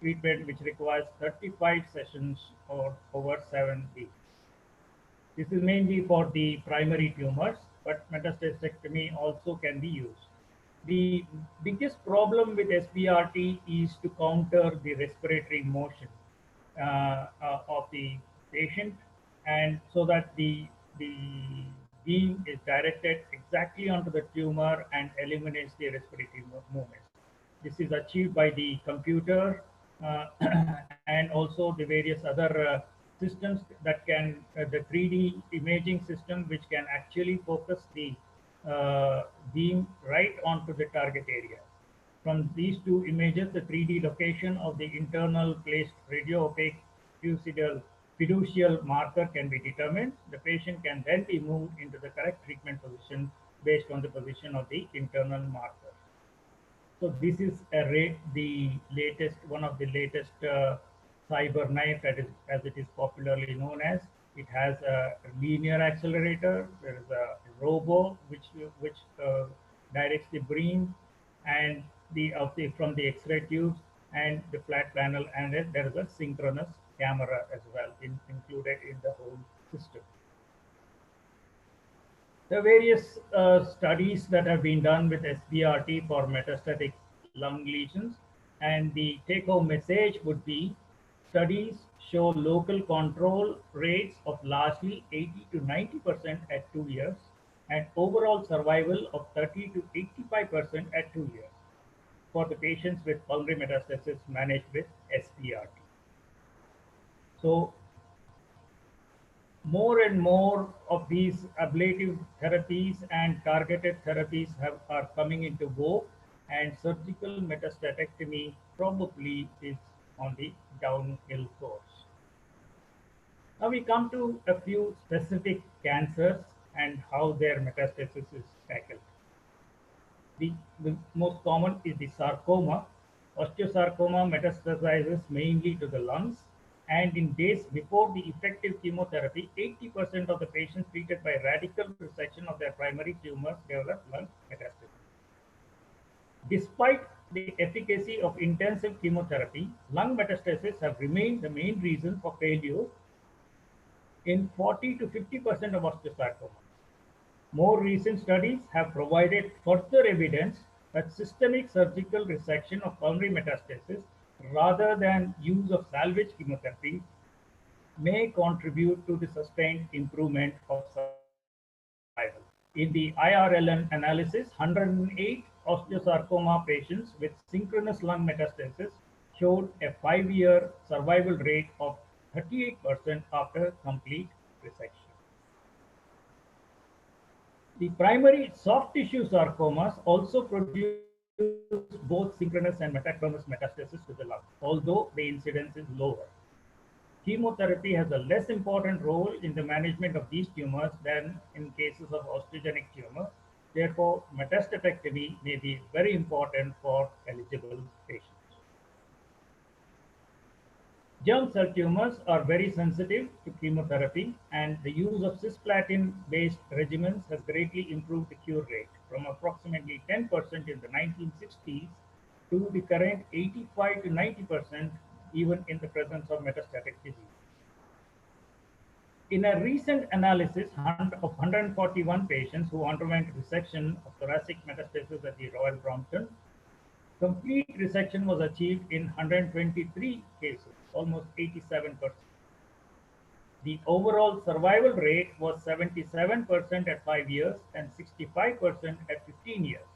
treatment, which requires 35 sessions or over 7 weeks. This is mainly for the primary tumors, but metastasectomy also can be used. The biggest problem with SBRT is to counter the respiratory motion of the patient, and so that the beam is directed exactly onto the tumor and eliminates the respiratory movements. This is achieved by the computer and also the various other systems that can, the 3D imaging system, which can actually focus the beam right onto the target area. From these two images, the 3D location of the internal placed radio-opaque fiducial marker can be determined. The patient can then be moved into the correct treatment position based on the position of the internal marker. So this is the latest, one of the latest cyber knife, that is, as it is popularly known as. It has a linear accelerator. There is a robo which directs the beam, and from the X-ray tubes and the flat panel, and then there is a synchronous camera as well included in the whole system. There are various studies that have been done with SBRT for metastatic lung lesions, and the take-home message would be: studies show local control rates of largely 80 to 90% at 2 years, and overall survival of 30 to 85% at 2 years for the patients with pulmonary metastasis managed with SBRT. So more and more of these ablative therapies and targeted therapies are coming into vogue, and surgical metastatectomy probably is on the downhill course. Now we come to a few specific cancers and how their metastasis is tackled. The most common is the sarcoma. Osteosarcoma metastasizes mainly to the lungs, and in days before the effective chemotherapy, 80% of the patients treated by radical resection of their primary tumors develop lung metastasis. Despite the efficacy of intensive chemotherapy, lung metastases have remained the main reason for failure in 40 to 50% of osteosarcoma. More recent studies have provided further evidence that systemic surgical resection of pulmonary metastasis rather than use of salvage chemotherapy may contribute to the sustained improvement of survival. In the IRLN analysis, 108 osteosarcoma patients with synchronous lung metastasis showed a 5-year survival rate of 38% after complete resection. The primary soft tissue sarcomas also produce both synchronous and metachronous metastasis to the lung, although the incidence is lower. Chemotherapy has a less important role in the management of these tumors than in cases of osteogenic tumor. Therefore, metastatectomy may be very important for eligible patients. Germ cell tumors are very sensitive to chemotherapy, and the use of cisplatin-based regimens has greatly improved the cure rate from approximately 10% in the 1960s to the current 85 to 90%, even in the presence of metastatic disease. In a recent analysis of 141 patients who underwent resection of thoracic metastasis at the Royal Brompton, complete resection was achieved in 123 cases, almost 87%. The overall survival rate was 77% at 5 years and 65% at 15 years.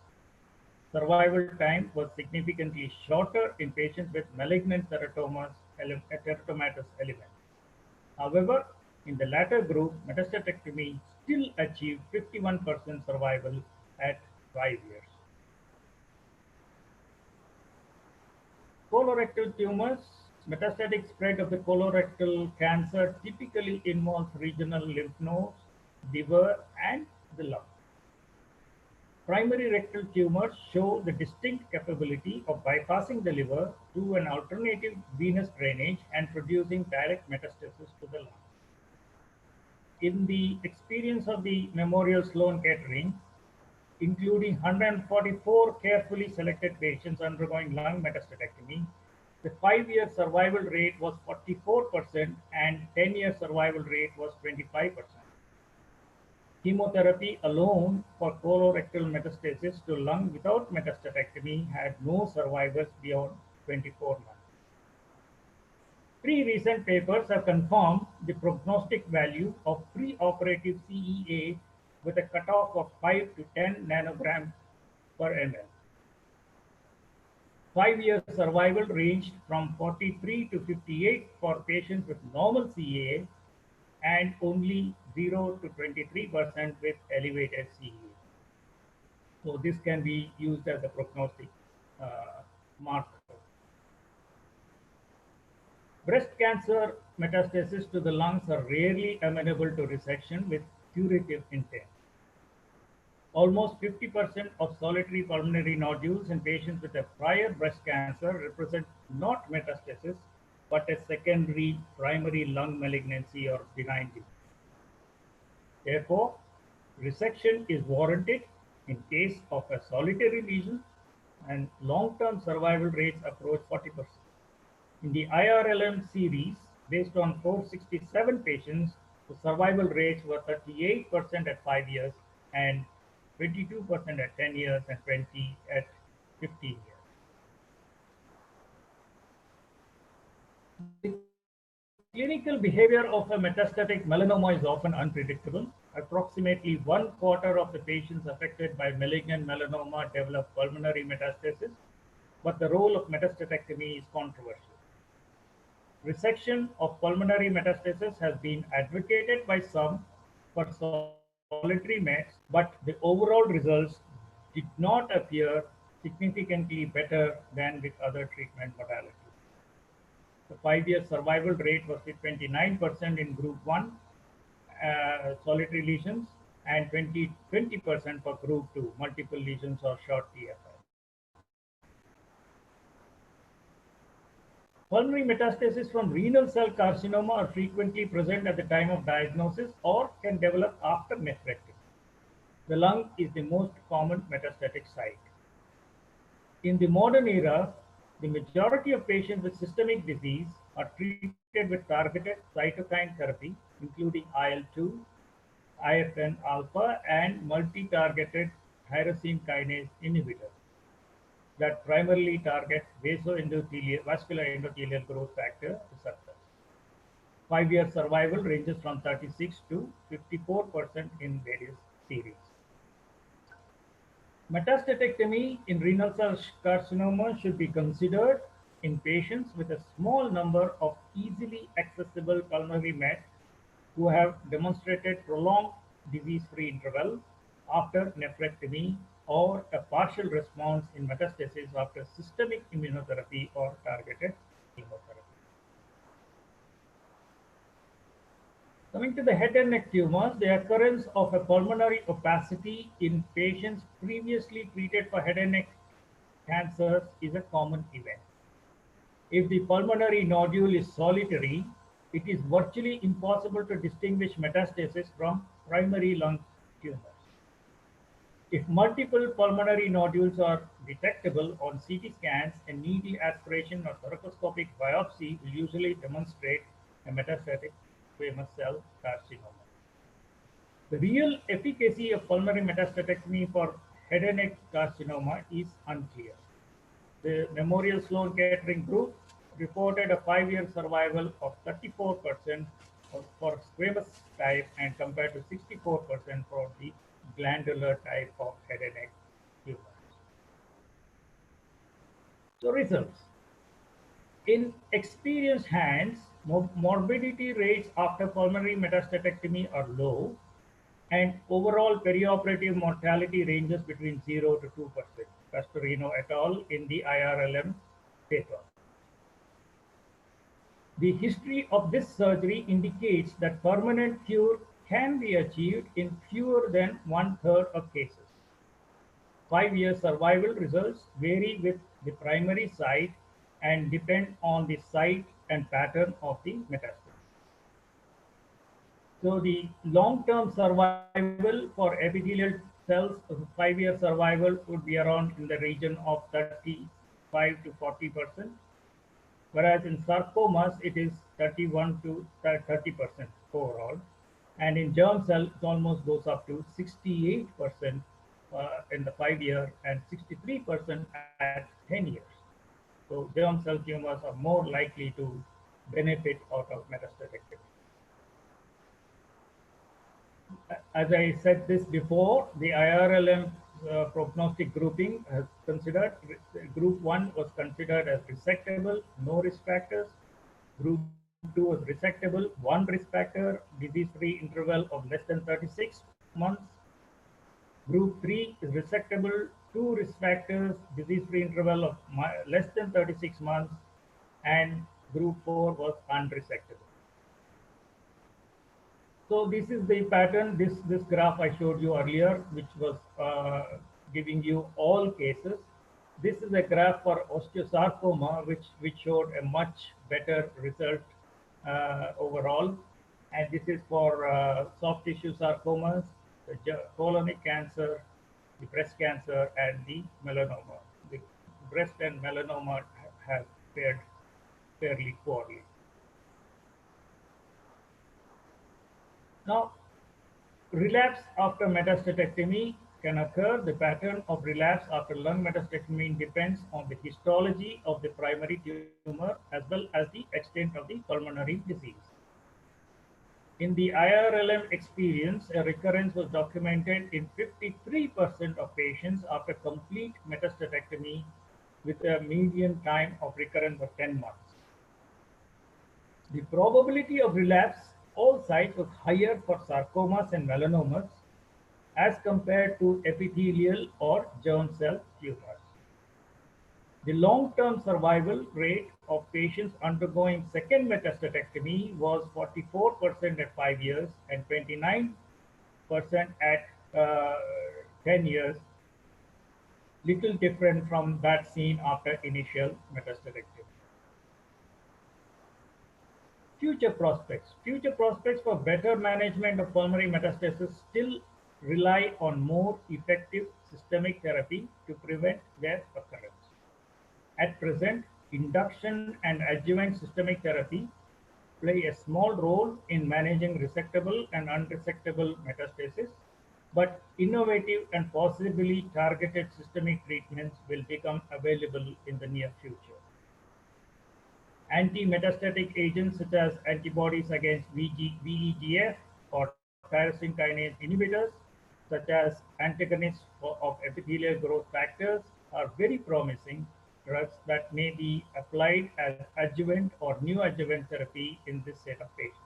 Survival time was significantly shorter in patients with malignant teratomatous element. However, in the latter group, metastatectomy still achieved 51% survival at 5 years. Colorectal tumors Metastatic spread of the colorectal cancer typically involves regional lymph nodes, liver, and the lung. Primary rectal tumors show the distinct capability of bypassing the liver through an alternative venous drainage and producing direct metastasis to the lung. In the experience of the Memorial Sloan Kettering, including 144 carefully selected patients undergoing lung metastatectomy, the 5-year survival rate was 44% and 10-year survival rate was 25%. Chemotherapy alone for colorectal metastasis to lung without metastatectomy had no survivors beyond 24 months. 3 recent papers have confirmed the prognostic value of preoperative CEA with a cutoff of 5 to 10 nanograms per ml. 5-year survival ranged from 43 to 58 for patients with normal CEA and only 0 to 23% with elevated CEA. So this can be used as a prognostic marker. Breast cancer metastases to the lungs are rarely amenable to resection with curative intent. Almost 50% of solitary pulmonary nodules in patients with a prior breast cancer represent not metastasis, but a secondary primary lung malignancy or benign disease. Therefore, resection is warranted in case of a solitary lesion, and long-term survival rates approach 40%. In the IRLM series, based on 467 patients, the survival rates were 38% at 5 years and 22% at 10 years and 20% at 15 years. The clinical behavior of a metastatic melanoma is often unpredictable. Approximately 1/4 of the patients affected by malignant melanoma develop pulmonary metastasis, but the role of metastatectomy is controversial. Resection of pulmonary metastasis has been advocated by some for solitary mets, but the overall results did not appear significantly better than with other treatment modalities. The 5-year survival rate was 29% in group 1 solitary lesions and 20% for group 2 multiple lesions or short TFI. Pulmonary metastases from renal cell carcinoma are frequently present at the time of diagnosis or can develop after nephrectomy. The lung is the most common metastatic site. In the modern era, the majority of patients with systemic disease are treated with targeted cytokine therapy, including IL-2, IFN alpha, and multi-targeted tyrosine kinase inhibitors that primarily target vascular endothelial growth factor receptors. 5-year survival ranges from 36 to 54% in various series. Metastatectomy in renal cell carcinoma should be considered in patients with a small number of easily accessible pulmonary mets who have demonstrated prolonged disease-free interval after nephrectomy or a partial response in metastasis after systemic immunotherapy or targeted chemotherapy. Coming to the head and neck tumors, the occurrence of a pulmonary opacity in patients previously treated for head and neck cancers is a common event. If the pulmonary nodule is solitary, it is virtually impossible to distinguish metastasis from primary lung tumors. If multiple pulmonary nodules are detectable on CT scans, a needle aspiration or thoracoscopic biopsy will usually demonstrate a metastatic squamous cell carcinoma. The real efficacy of pulmonary metastatectomy for head and neck carcinoma is unclear. The Memorial Sloan Kettering group reported a 5-year survival of 34% for squamous type and compared to 64% for the glandular type of head and neck tumors. So results. In experienced hands, morbidity rates after pulmonary metastatectomy are low, and overall perioperative mortality ranges between 0 to 2%. Castorino et al. In the IRLM paper. The history of this surgery indicates that permanent cure can be achieved in fewer than one-third of cases. 5-year survival results vary with the primary site and depend on the site and pattern of the metastasis. So the long-term survival for epithelial cells, 5-year survival would be around in the region of 35 to 40%, whereas in sarcomas it is 31 to 30% overall, and in germ cell it almost goes up to 68% in the 5-year and 63% at 10 years. So germ cell tumors are more likely to benefit out of metastatectomy. As I said this before, the IRLM prognostic grouping has considered, group 1 was considered as resectable, no risk factors. Group 2 was resectable, 1 risk factor, disease-free interval of less than 36 months. Group 3 is resectable, 2 risk factors, disease-free interval of less than 36 months, and group 4 was unresectable. So this is the pattern. This graph I showed you earlier, which was giving you all cases. This is a graph for osteosarcoma, which showed a much better result overall. And this is for soft tissue sarcomas, the colonic cancer, the breast cancer, and the melanoma. The breast and melanoma have fared fairly poorly. Now, relapse after metastatectomy can occur. The pattern of relapse after lung metastatectomy depends on the histology of the primary tumor as well as the extent of the pulmonary disease. In the IRLM experience, a recurrence was documented in 53% of patients after complete metastatectomy with a median time of recurrence of 10 months. The probability of relapse all sites was higher for sarcomas and melanomas as compared to epithelial or germ cell tumors. The long-term survival rate of patients undergoing second metastatectomy was 44% at 5 years and 29% at 10 years, little different from that seen after initial metastatectomy. Future prospects. Future prospects for better management of pulmonary metastasis still rely on more effective systemic therapy to prevent their occurrence. At present, induction and adjuvant systemic therapy play a small role in managing resectable and unresectable metastasis, but innovative and possibly targeted systemic treatments will become available in the near future. Anti-metastatic agents such as antibodies against VEGF or tyrosine kinase inhibitors, such as antagonists of epithelial growth factors, are very promising drugs that may be applied as adjuvant or neoadjuvant therapy in this set of patients.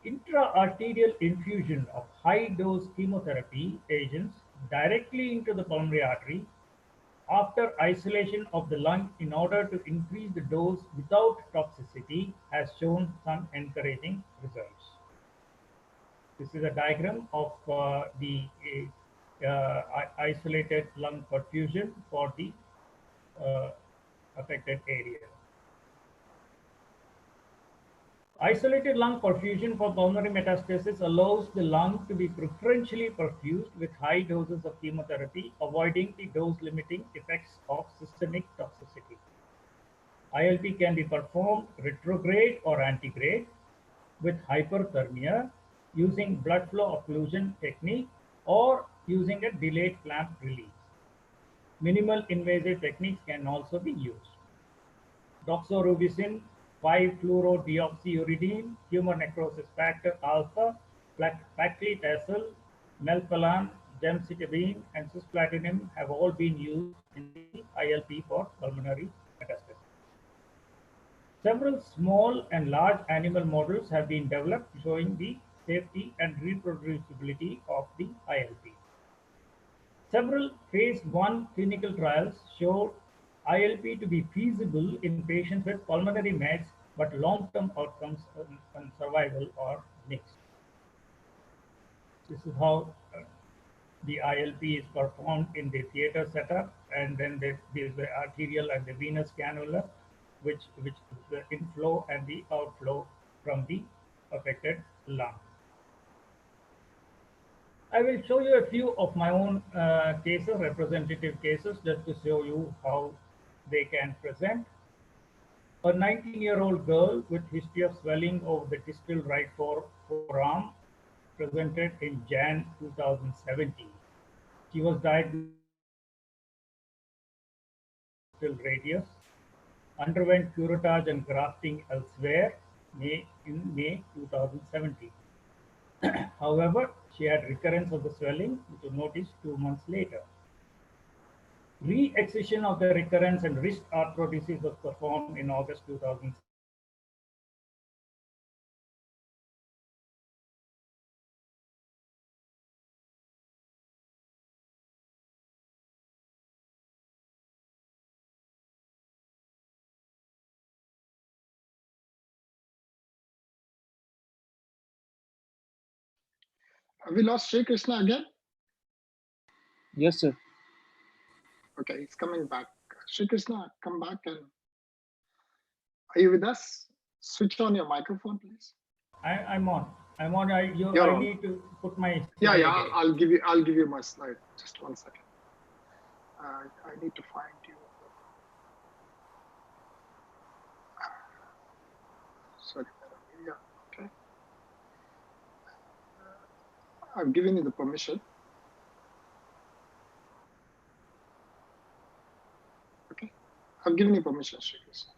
Intra-arterial infusion of high-dose chemotherapy agents directly into the pulmonary artery after isolation of the lung in order to increase the dose without toxicity has shown some encouraging results. This is a diagram of the isolated lung perfusion for the affected area. Isolated lung perfusion for pulmonary metastasis allows the lung to be preferentially perfused with high doses of chemotherapy, avoiding the dose-limiting effects of systemic toxicity. ILP can be performed retrograde or antegrade with hyperthermia using blood flow occlusion technique or using a delayed clamp release. Minimal invasive techniques can also be used. Doxorubicin, 5-fluorodeoxyuridine, tumor necrosis factor alpha, paclitaxel, melphalan, gemcitabine, and cisplatinum have all been used in the ILP for pulmonary metastasis. Several small and large animal models have been developed showing the safety and reproducibility of the ILP. Several phase 1 clinical trials showed ILP to be feasible in patients with pulmonary mets, but long-term outcomes and survival are mixed. This is how the ILP is performed in the theater setup, and then there's the arterial and the venous cannula, which is the inflow and the outflow from the affected lung. I will show you a few of my own cases, representative cases, just to show you how they can present. A 19-year-old girl with history of swelling over the distal right forearm presented in Jan 2017. She was diagnosed with distal radius, underwent curettage and grafting elsewhere in May 2017. However, she had recurrence of the swelling, which was noticed 2 months later. Re-excision of the recurrence and wrist arthrodesis was performed in August 2017. Have we lost Srikrishna again? Yes, sir. Okay, he's coming back. Srikrishna, come back, and are you with us? Switch on your microphone, please. I'm on. I'm on. I You're on. need to put my Yeah, slide yeah. again. I'll give you my slide. Just 1 second. I need to find you. Sorry. Yeah. Okay. I've given you the permission. Okay. I've given you permission, Srikrishna.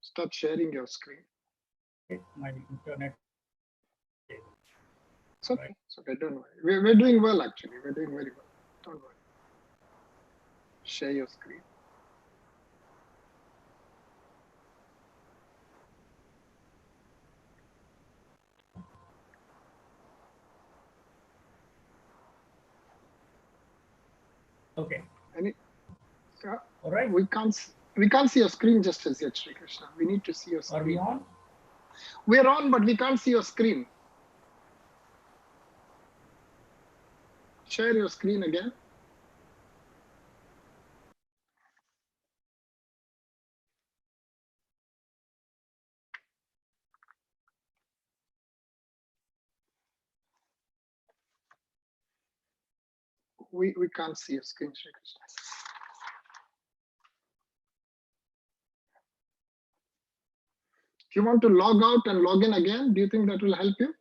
Start sharing your screen. My internet. It's okay. It's okay. Don't worry. We're doing well, actually. We're doing very well. Don't worry. Share your screen. Okay. All right. We can't see your screen just as yet, Srikrishna. We need to see your screen. Are we on? We're on, but we can't see your screen. Share your screen again. We can't see your screen, Srikrishna. If you want to log out and log in again, do you think that will help you?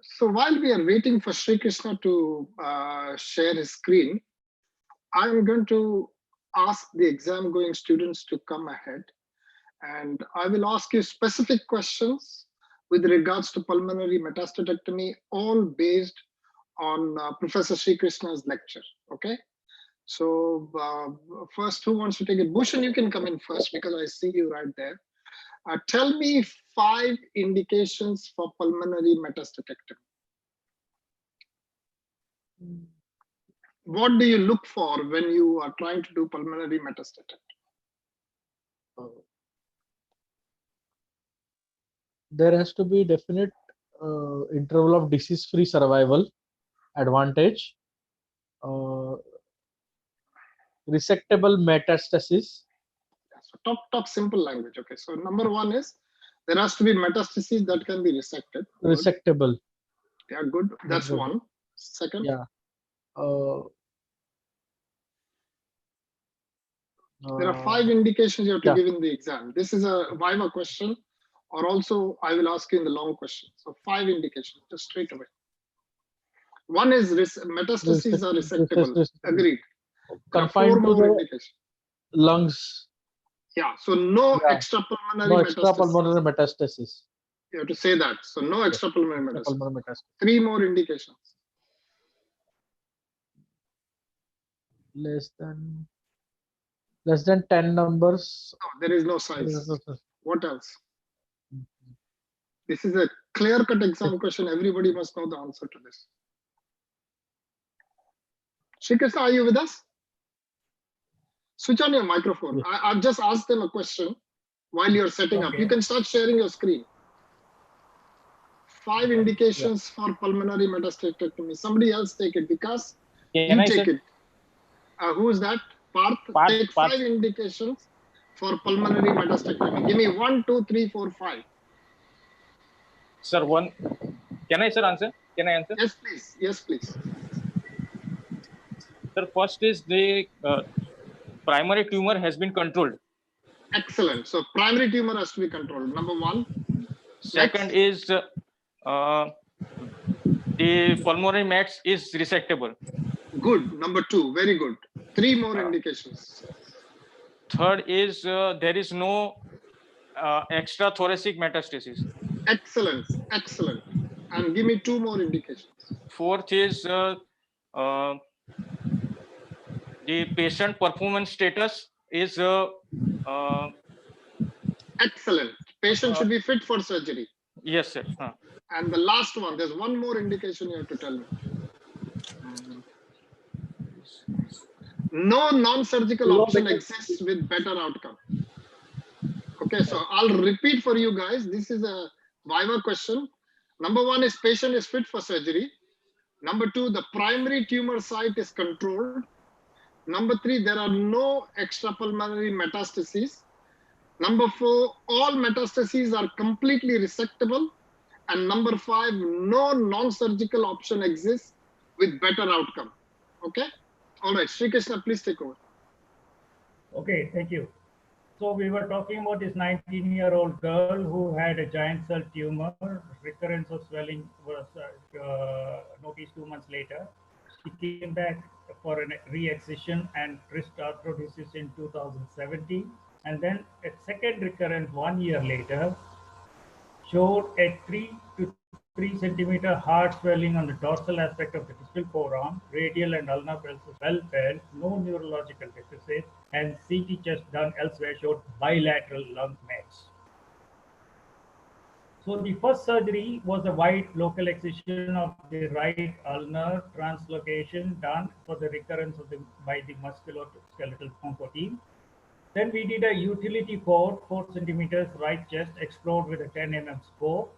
So while we are waiting for Srikrishna to share his screen, I'm going to ask the exam going students to come ahead, and I will ask you specific questions with regards to pulmonary metastatectomy, all based on Professor Srikrishna's lecture. Okay. So first, who wants to take it? Bhushan, you can come in first because I see you right there. Tell me 5 indications for pulmonary metastatectomy. What do you look for when you are trying to do pulmonary metastatectomy? There has to be definite interval of disease-free survival advantage, resectable metastasis. So talk simple language. Okay. So number 1 is there has to be metastases that can be resected. Good. Resectable. Yeah, good. That's Good. 1. Second. Yeah. There are 5 indications you have to yeah. give in the exam. This is a Viva question, or also I will ask you in the long question. So 5 indications, just straight away. 1 is metastases are resectable. Agreed. Confined to the lungs. Yeah. So no extrapulmonary metastasis. You have to say that. So no extrapulmonary metastasis. 3 more indications. Less than 10 numbers. No, there is no size. What else? This is a clear-cut exam question. Everybody must know the answer to this. Srikrishna, are you with us? Switch on your microphone. Yes. I've just asked them a question while you're setting up. Okay. You can start sharing your screen. 5 indications for pulmonary metastasis. Somebody else take it because Can you I, take sir? it. Who is that? Parth. Parth, Take Parth. 5 indications for pulmonary metastasis. Give me 1, 2, 3, 4, 5. Sir, one. Can I, sir, answer? Can I answer? Yes, please. Yes, please. Sir, first is the primary tumor has been controlled. Excellent. So primary tumor has to be controlled. Number 1. Second is the pulmonary mets is resectable. Good. Number 2. Very good. 3 more indications. Third is there is no extra thoracic metastasis. Excellent. Excellent. And give me 2 more indications. Fourth is the patient performance status is Excellent. Patient should be fit for surgery. yes, sir. And the last one, there's one more indication you have to tell me. No non-surgical option exists with better outcome. Okay, so I'll repeat for you guys. This is a Viva question. Number 1 is patient is fit for surgery. Number 2, the primary tumor site is controlled. Number 3, there are no extrapulmonary metastases. Number 4, all metastases are completely resectable. And number 5, no non-surgical option exists with better outcome. Okay? All right, Srikrishna, please take over. Okay, thank you. So we were talking about this 19-year-old girl who had a giant cell tumor. Recurrence of swelling was noticed 2 months later. She came back for a re-excision and wrist arthrodesis in 2017. And then a second recurrence 1 year later showed a 3 to 3 centimeter hard swelling on the dorsal aspect of the distal forearm, radial and ulnar pulses well felt, no neurological deficit, and CT chest done elsewhere showed bilateral lung mets. So the first surgery was a wide local excision of the right ulnar translocation done for the recurrence of by the musculoskeletal onco team. Then we did a utility port, 4 centimeters right chest, explored with a 10 mm scope.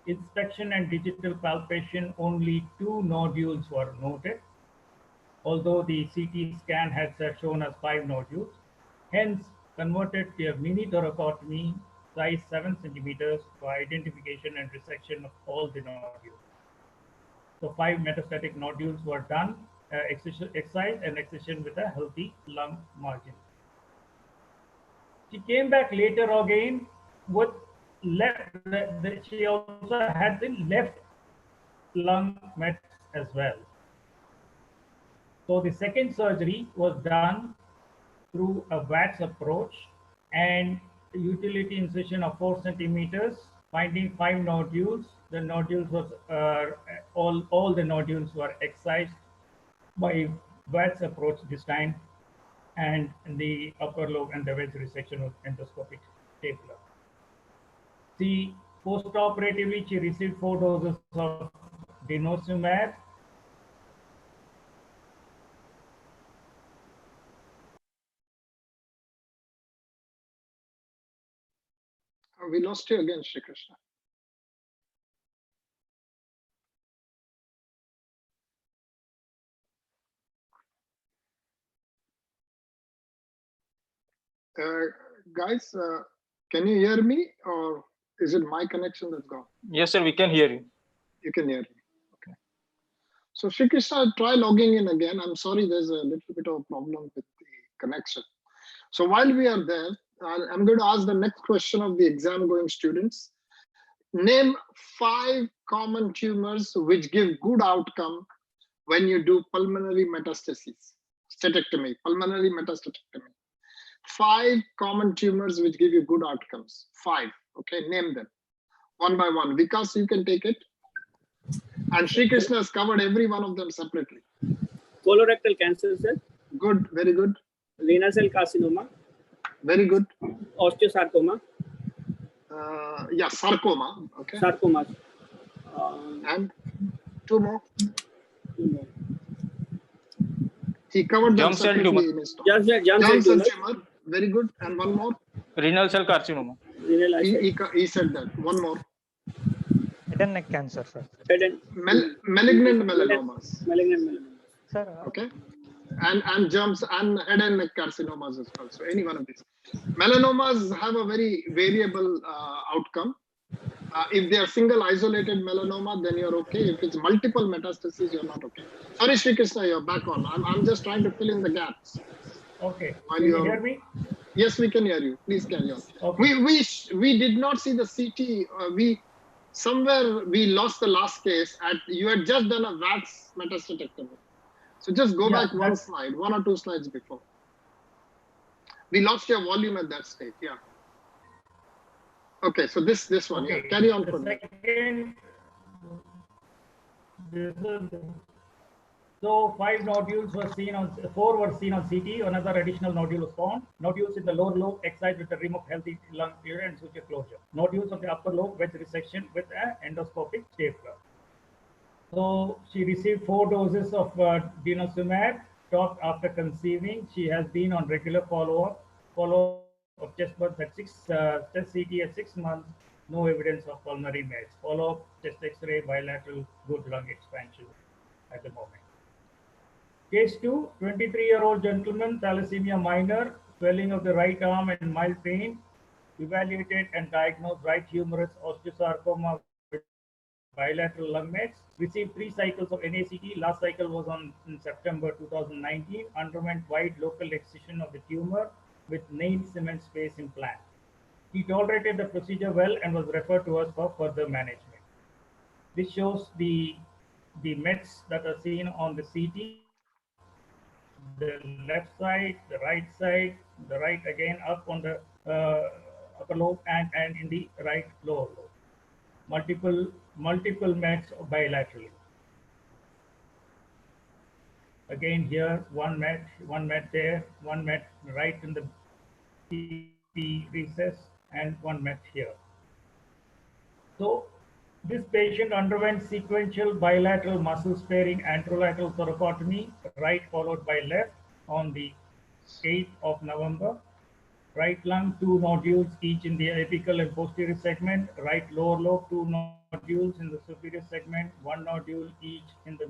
Inspection and digital palpation, only 2 nodules were noted, although the CT scan had shown us 5 nodules. Hence, converted to a mini thoracotomy, size 7 centimeters, for identification and resection of all the nodules. So 5 metastatic nodules were done, excised and excision with a healthy lung margin. She came back later again with she also had the left lung mets as well. So the second surgery was done through a VATS approach and utility incision of 4 centimeters, finding 5 nodules. The nodules was all the nodules were excised by VATS approach this time, and in the upper lobe and the wedge resection of endoscopic stapler. See, post-operatively, she received 4 doses of denosumab. We lost you again, Srikrishna. Guys, can you hear me, or is it my connection that's gone? Yes, sir, we can hear you. You can hear me. Okay. So Srikrishna, try logging in again. I'm sorry, there's a little bit of a problem with the connection. So while we are there, I'm going to ask the next question of the exam going students. Name 5 common tumors which give good outcome when you do pulmonary metastasis, statectomy, pulmonary metastatectomy. 5 common tumors which give you good outcomes. 5. Okay, name them one by one. Vikas, you can take it. And Srikrishna has covered every one of them separately. Colorectal cancer, sir. Good, very good. Renal cell carcinoma. Very good. Osteosarcoma. Yeah, sarcoma. Okay. Sarcomas. And two more. Two more. He covered them Germ cell tumor. separately in his talk. Germ cell Germ cell tumor. tumor. Very good. And one more. Renal cell carcinoma. Renal He said that. One more. Head and neck cancer, sir. head and Malignant melanomas. malignant melanomas. Sir, Okay. And germs and head and neck carcinomas as well. So any one of these. Melanomas have a very variable outcome. If they are single isolated melanoma, then you're okay. If it's multiple metastases, you're not okay. Sorry, Srikrishna, you're back on. I'm just trying to fill in the gaps. Okay. While Can you hear me? Yes, we can hear you. Please carry on. Okay. We did not see the CT. We lost the last case. You had just done a VATS metastatectomy. So just go back one slide, one or two slides before. We lost your volume at that stage. Yeah. Okay, so this one. Okay. Yeah. Carry on. The second, so 5 nodules were seen on 4 were seen on CT. Another additional nodule was found. Nodules in the lower lobe excised with the rim of healthy lung area and suture closure. Nodules of the upper lobe wedge resection with an endoscopic stapler. So she received 4 doses of denosumab, stopped after conceiving. She has been on regular follow-up of chest birth at chest CT at 6 months. No evidence of pulmonary mets. Follow-up chest X-ray, bilateral good lung expansion at the moment. Case 2, 23-year-old gentleman, thalassemia minor, swelling of the right arm and mild pain, evaluated and diagnosed right humerus osteosarcoma with bilateral lung mets, received 3 cycles of NACT. Last cycle was in September 2019, underwent wide local excision of the tumor with nail cement space implant. He tolerated the procedure well and was referred to us for further management. This shows the mets that are seen on the CT. The left side, the right again up on the upper lobe and in the right lower lobe. Multiple mets bilaterally. Again here, one met there, one met right in the CT recess, and one met here. So this patient underwent sequential bilateral muscle sparing anterolateral thoracotomy, right followed by left on the 8th of November. Right lung, 2 nodules each in the apical and posterior segment. Right lower lobe, 2 nodules in the superior segment. 1 nodule each in the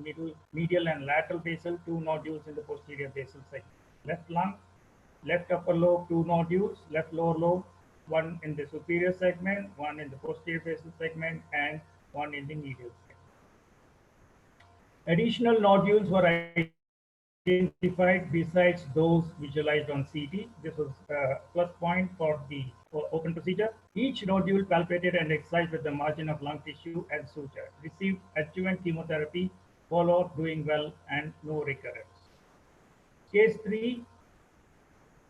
medial and lateral basal. 2 nodules in the posterior basal segment. Left lung, left upper lobe, 2 nodules. Left lower lobe, 1 in the superior segment, 1 in the posterior basal segment, and 1 in the medial segment. Additional nodules were identified besides those visualized on CT. This was a plus point for the open procedure. Each nodule palpated and excised with the margin of lung tissue and suture. Received adjuvant chemotherapy, follow-up doing well, and no recurrence. Case 3,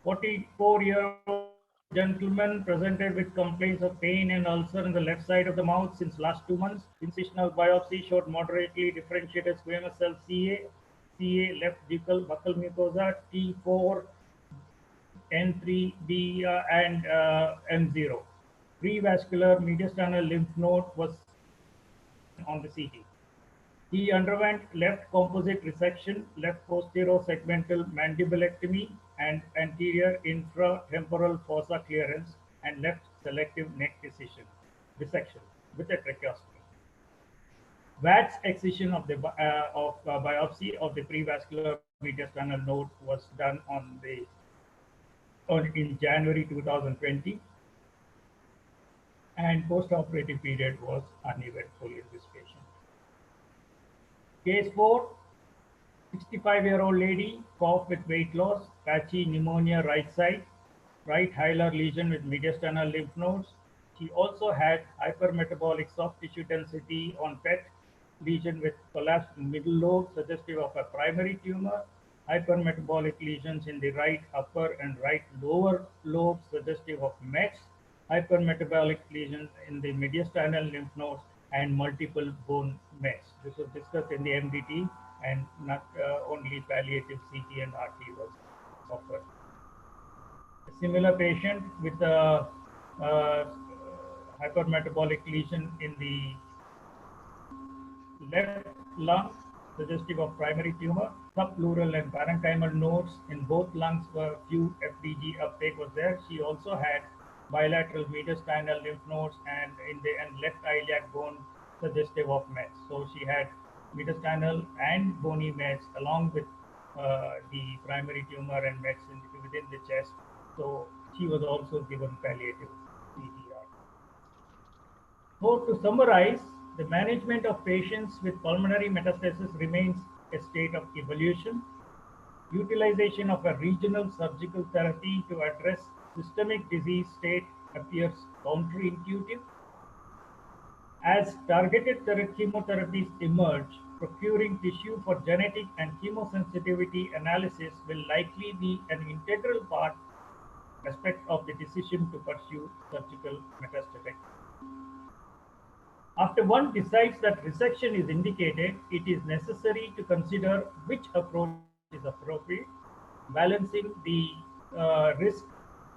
44-year-old gentleman presented with complaints of pain and ulcer in the left side of the mouth since last 2 months. Incisional biopsy showed moderately differentiated squamous cell CA left buccal mucosa, T4, N3, B, and M0. Prevascular mediastinal lymph node was on the CT. He underwent left composite resection, left posterior segmental mandibulectomy, and anterior infratemporal fossa clearance, and left selective neck resection with a tracheostomy. VATS excision of the biopsy of the prevascular mediastinal node was done in January 2020, and post-operative period was uneventful in this patient. Case 4, 65-year-old lady, cough with weight loss, patchy pneumonia right side, right hilar lesion with mediastinal lymph nodes. She also had hypermetabolic soft tissue density on PET, lesion with collapsed middle lobe suggestive of a primary tumor, hypermetabolic lesions in the right upper and right lower lobe suggestive of METs, hypermetabolic lesions in the mediastinal lymph nodes, and multiple bone METs. This was discussed in the MDT, and not only palliative CT and RT was offered. A similar patient with a hypermetabolic lesion in the left lung, suggestive of primary tumor. Subpleural and parenchymal nodes in both lungs were few FDG uptake was there. She also had bilateral mediastinal lymph nodes and in the left iliac bone suggestive of mets. So she had mediastinal and bony mets along with the primary tumor and mets within the chest. So she was also given palliative CTR. So to summarize, the management of patients with pulmonary metastasis remains a state of evolution. Utilization of a regional surgical therapy to address systemic disease state appears counterintuitive. As targeted chemotherapies emerge, procuring tissue for genetic and chemosensitivity analysis will likely be an integral aspect of the decision to pursue surgical metastatic. After one decides that resection is indicated, it is necessary to consider which approach is appropriate, balancing the risk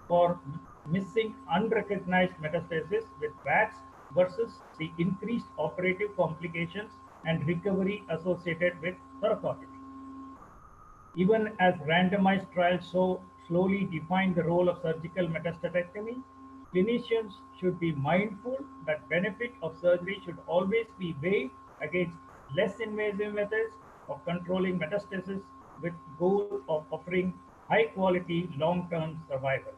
for missing unrecognized metastasis with VATS versus the increased operative complications and recovery associated with thoracotomy. Even as randomized trials so slowly define the role of surgical metastatectomy, clinicians should be mindful that benefit of surgery should always be weighed against less invasive methods of controlling metastasis with goal of offering high quality long-term survival.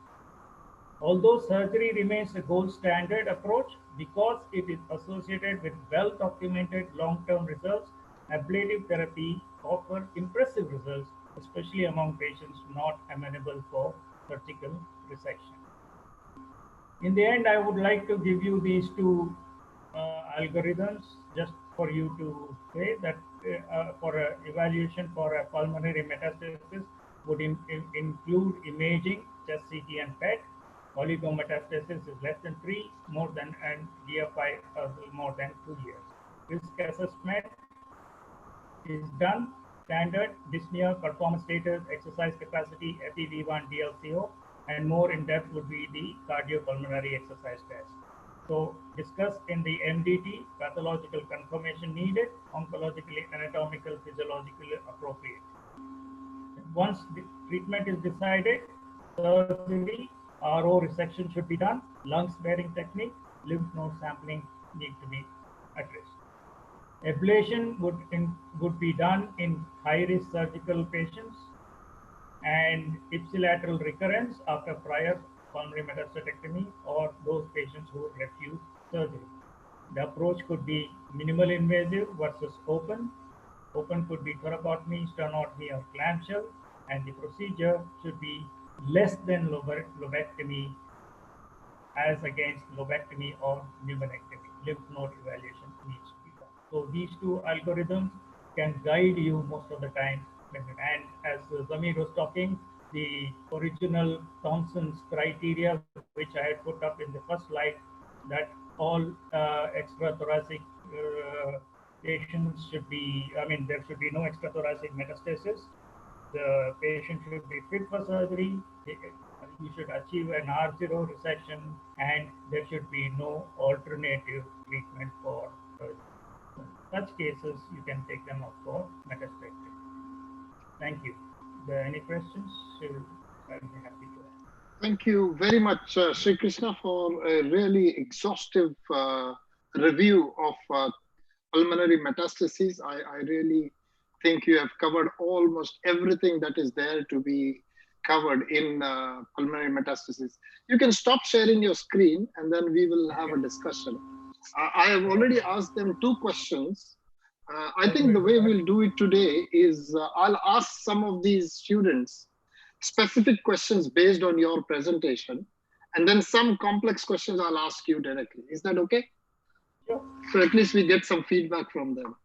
Although surgery remains a gold standard approach because it is associated with well-documented long-term results, ablative therapy offers impressive results, especially among patients not amenable for surgical resection. In the end, I would like to give you these two algorithms just for you to say that for evaluation for a pulmonary metastasis would include imaging, chest CT and PET. Oligometastasis is less than 3, more than, and DFI more than 2 years. Risk assessment is done, standard, dyspnea, performance status, exercise capacity, FEV1, DLCO, and more in depth would be the cardiopulmonary exercise test. So discussed in the MDT, pathological confirmation needed, oncologically, anatomical, physiologically appropriate. Once the treatment is decided, surgery, RO resection should be done, lung sparing technique, lymph node sampling need to be addressed. Ablation would be done in high-risk surgical patients and ipsilateral recurrence after prior pulmonary metastatectomy or those patients who refuse surgery. The approach could be minimal invasive versus open. Open could be thoracotomy, sternotomy, or clamshell, and the procedure should be less than lobectomy as against lobectomy or pneumonectomy. Lymph node evaluation needs to be done. So these two algorithms can guide you most of the time. And as Zamir was talking, the original Thompson's criteria, which I had put up in the first slide, that all extrathoracic patients should be, there should be no extrathoracic metastasis. The patient should be fit for surgery. You should achieve an R0 resection, and there should be no alternative treatment for surgery. In such cases, you can take them up for metastasis. Thank you. If there are any questions, I'll be happy to answer. Thank you very much, Srikrishna, for a really exhaustive review of pulmonary metastases. I really think you have covered almost everything that is there to be covered in pulmonary metastases. You can stop sharing your screen and then we will have a discussion. I have already asked them 2 questions. I think the way we'll do it today is I'll ask some of these students specific questions based on your presentation, and then some complex questions I'll ask you directly. Is that okay? Sure. So at least we get some feedback from them.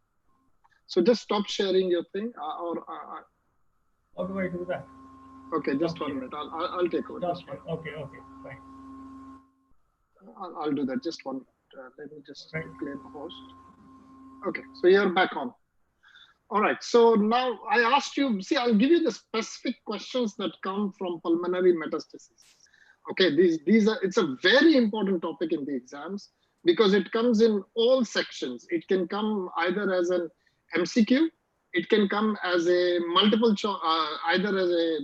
So just stop sharing your thing, or How do I do that? okay, just 1 minute. I'll take over. Just one. Okay, fine. I'll do that. Just 1 minute. Let me just Right. claim host. Okay, so you're back on. All right. So now I asked you. See, I'll give you the specific questions that come from pulmonary metastasis. Okay, these are, it's a very important topic in the exams because it comes in all sections. It can come either as an MCQ, it can come as a multiple choice, either as a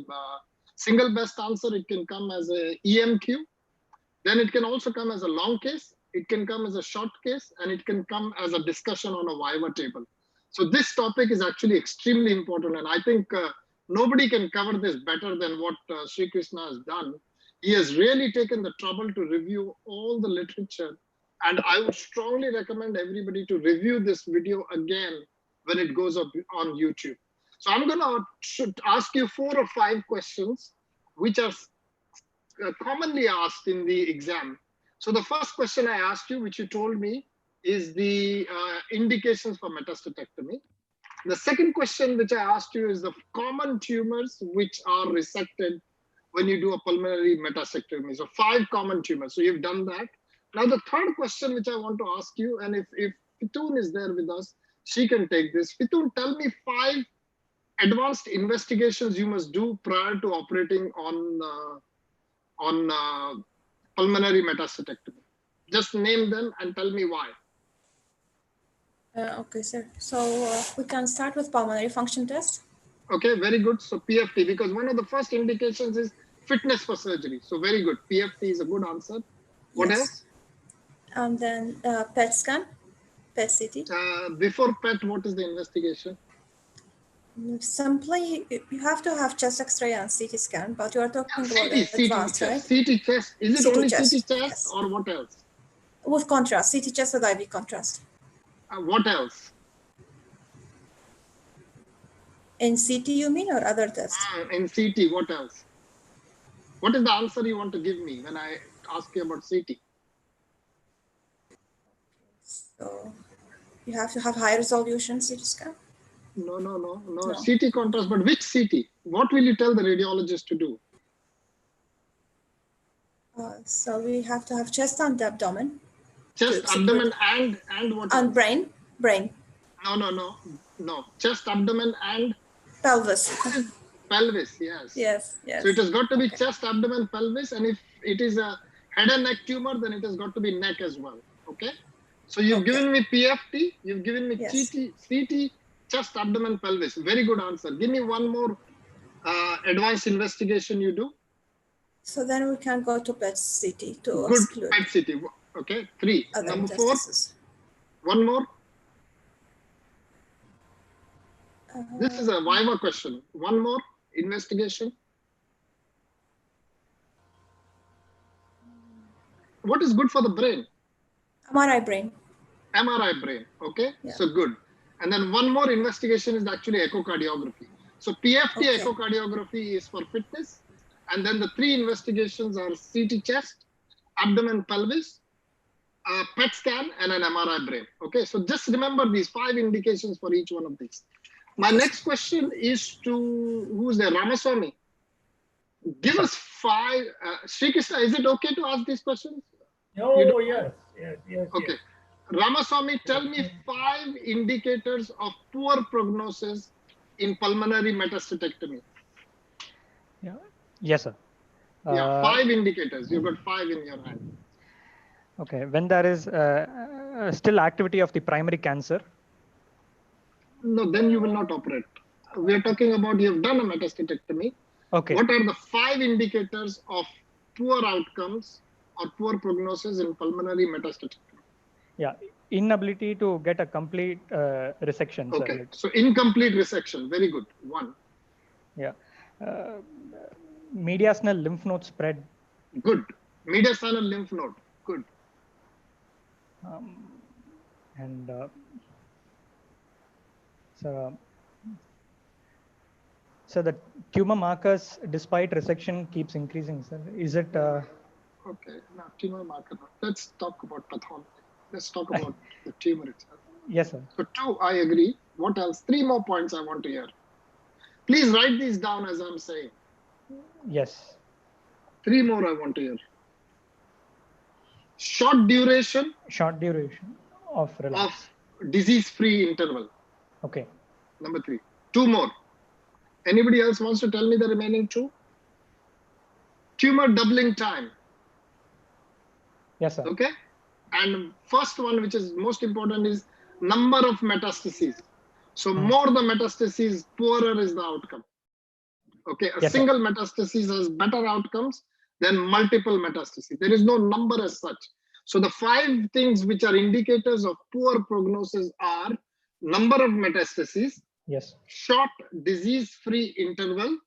single best answer, it can come as a EMQ, then it can also come as a long case, it can come as a short case, and it can come as a discussion on a Viva table. So this topic is actually extremely important, and I think nobody can cover this better than what Srikrishna has done. He has really taken the trouble to review all the literature, and I would strongly recommend everybody to review this video again when it goes up on YouTube. So I'm going to ask you 4 or 5 questions which are commonly asked in the exam. So the first question I asked you, which you told me, is the indications for metastatectomy. The second question which I asked you is the common tumors which are resected when you do a pulmonary metastaectomy. So 5 common tumors. So you've done that. Now the third question which I want to ask you, and if Fitoon is there with us, she can take this. Fitoon, tell me 5 advanced investigations you must do prior to operating on pulmonary metastatectomy. Just name them and tell me why. Okay, sir. So we can start with pulmonary function test. Okay, very good. So PFT, because one of the first indications is fitness for surgery. So very good. PFT is a good answer. What else? And then PET scan, PET CT. Before PET, what is the investigation? Simply, you have to have chest X-ray and CT scan, but you are talking about advanced, chest, right? CT chest. Is it CT only chest, CT chest yes. or what else? With contrast, CT chest with IV contrast. What else? In CT, you mean, or other tests? In CT, what else? What is the answer you want to give me when I ask you about CT? So you have to have high resolution CT scan? No. CT contrast, but which CT? What will you tell the radiologist to do? So we have to have chest and abdomen. Chest, abdomen, and what and else? brain. No. Chest, abdomen, and pelvis. Pelvis, yes. Yes. So it has got to be chest, abdomen, pelvis, and if it is a head and neck tumor, then it has got to be neck as well. Okay. So you've given me PFT, you've given me CT, chest, abdomen, pelvis. Very good answer. Give me one more advanced investigation you do. So then we can go to PET CT to good exclude. PET CT. Okay. 3. Number 4. One more. This is a Viva question. One more investigation. What is good for the brain? MRI brain. MRI brain. Okay. Yeah. So good. And then one more investigation is actually echocardiography. So PFT echocardiography is for fitness. And then the 3 investigations are CT chest, abdomen, pelvis, PET scan, and an MRI brain. Okay. So just remember these 5 indications for each one of these. My next question is to, who's there? Ramaswamy. Give us 5. Srikrishna, is it okay to ask these questions? Oh, yes. Okay. Ramaswamy, tell me 5 indicators of poor prognosis in pulmonary metastatectomy. Yeah. Yes, sir. 5 indicators. You've got 5 in your hand. Okay. When there is still activity of the primary cancer. No, then you will not operate. We are talking about you've done a metastatectomy. Okay. What are the 5 indicators of poor outcomes or poor prognosis in pulmonary metastatectomy? Yeah, inability to get a complete resection. Okay, sir. so incomplete resection. Very good. 1. Yeah. Mediastinal lymph node spread. Good. Mediastinal lymph node. Good. So the tumor markers despite resection keeps increasing, sir. Is it? Okay, now tumor marker. Let's talk about pathology. Let's talk about the tumor itself. Yes, sir. So 2, I agree. What else? 3 more points I want to hear. Please write these down as I'm saying. Yes. 3 more I want to hear. Short duration. Short duration of relapse. Of disease-free interval. Okay. Number 3. 2 more. Anybody else wants to tell me the remaining 2? tumor doubling time. Yes, sir. Okay. And first one, which is most important, is number of metastases. So more the metastases, poorer is the outcome. Okay, a Yes, single metastasis has better outcomes than multiple metastases. There is no number as such. So the 5 things which are indicators of poor prognosis are number of metastases, yes, short disease-free interval,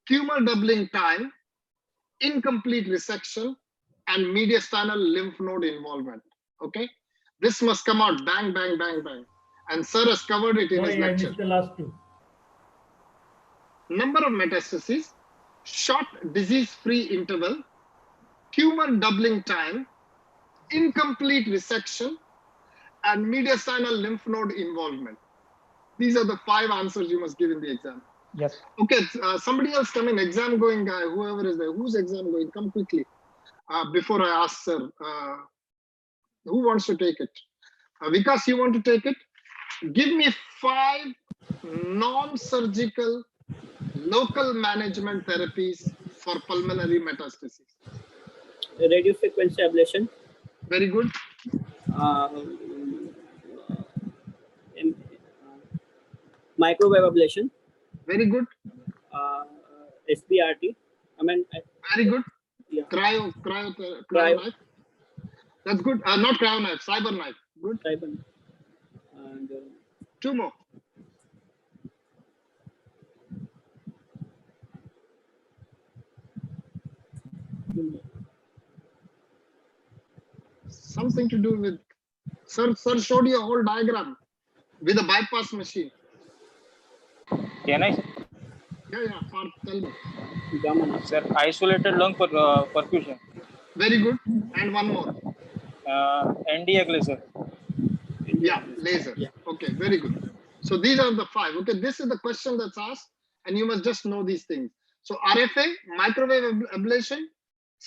tumor doubling time, incomplete resection, and mediastinal lymph node involvement. Okay, this must come out bang, bang, bang, bang. And sir has covered it in his Sorry, I lecture. missed the last 2. Number of metastases, short disease-free interval, tumor doubling time, incomplete resection, and mediastinal lymph node involvement. These are the 5 answers you must give in the exam. yes. Okay, somebody else come in, exam going guy, whoever is there, who's exam going, come quickly. Before I ask sir, who wants to take it? Vikas, you want to take it? Give me 5 non-surgical local management therapies for pulmonary metastases. Radio frequency ablation, Very good. microwave ablation, Very good. SBRT. Very good. Yeah. Cryo knife. That's good. Not cryo knife, cyber knife. Good. And 2 more. Something to do with, sir showed you a whole diagram with a bypass machine. Can I, Yeah, tell me. sir, isolated lung perfusion, Very good. And one more. NDA laser. Yeah, laser. Okay, very good. So these are the 5. Okay, this is the question that's asked, and you must just know these things. So RFA, microwave ablation,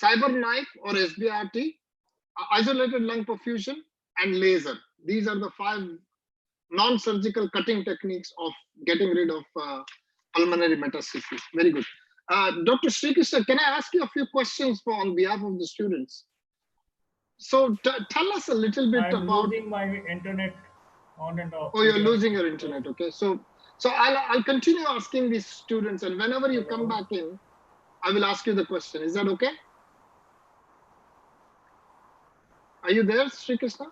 cyber knife or SBRT, isolated lung perfusion, and laser. These are the 5 non-surgical cutting techniques of getting rid of pulmonary metastases. Very good. Dr. Srikrishna, can I ask you a few questions on behalf of the students? So tell us a little bit I'm about. losing my internet on and off. Oh, you're losing your internet. Okay, so I'll continue asking these students, and whenever you come back in, I will ask you the question. Is that okay? Are you there, Srikrishna?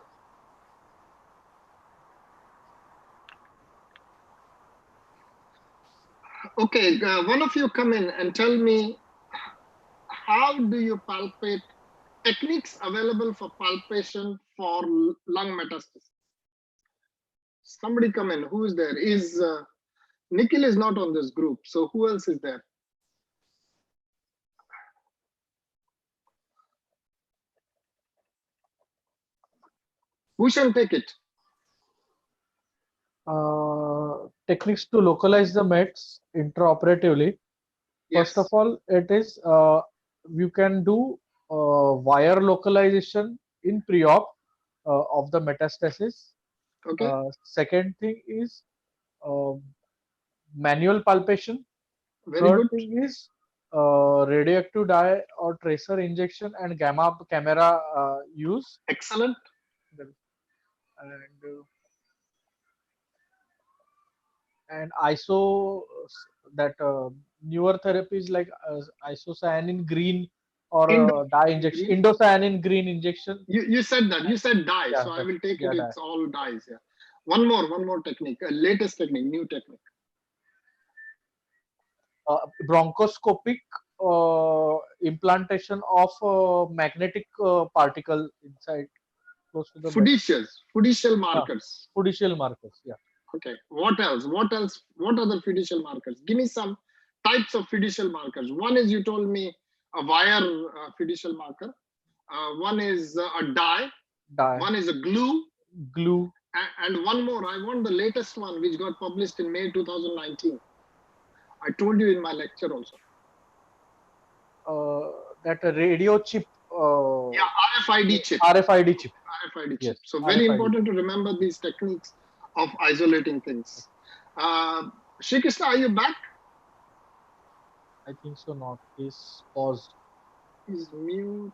Okay, one of you come in and tell me, how do you palpate, techniques available for palpation for lung metastasis? Somebody come in. Who is there? Is Nikhil is not on this group, so who else is there? Who shall take it? Techniques to localize the mets intraoperatively. Yes. First of all, it is you can do wire localization in pre-op of the metastasis. Okay. Second thing is manual palpation. Very Third good. thing is radioactive dye or tracer injection and gamma camera use. Excellent. And ISO, that newer therapies like isocyanine green or dye injection, indocyanine green injection. You said that. You said dye, Yeah, so I will take it. dye. It's all dyes. Yeah. One more technique, a latest technique, new technique. Bronchoscopic implantation of magnetic particle inside, close to the Fiducial markers. Fiducial markers, yeah. Okay. What else? What other fiducial markers? Give me some types of fiducial markers. One is, you told me, a wire fiducial marker. One is a dye. One is a glue. And one more. I want the latest one, which got published in May 2019. I told you in my lecture also. That radio chip. Yeah, RFID chip. RFID chip. RFID chip. Yes, So very RFID. important to remember these techniques of isolating things. Srikrishna, are you back? I think so not. He's paused. Is mute.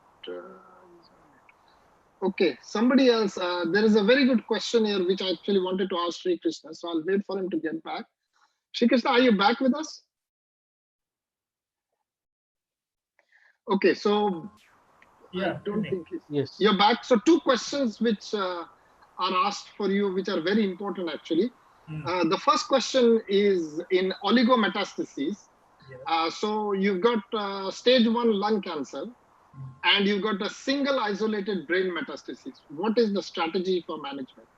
Okay, somebody else. There is a very good question here which I actually wanted to ask Sri Krishna. So I'll wait for him to get back. Sri Krishna, are you back with us? Okay, so Yeah, I don't think Yes. you're back. So two questions which are asked for you, which are very important actually. The first question is in oligometastases. Yes. So you've got stage 1 lung cancer and you've got a single isolated brain metastasis. What is the strategy for management?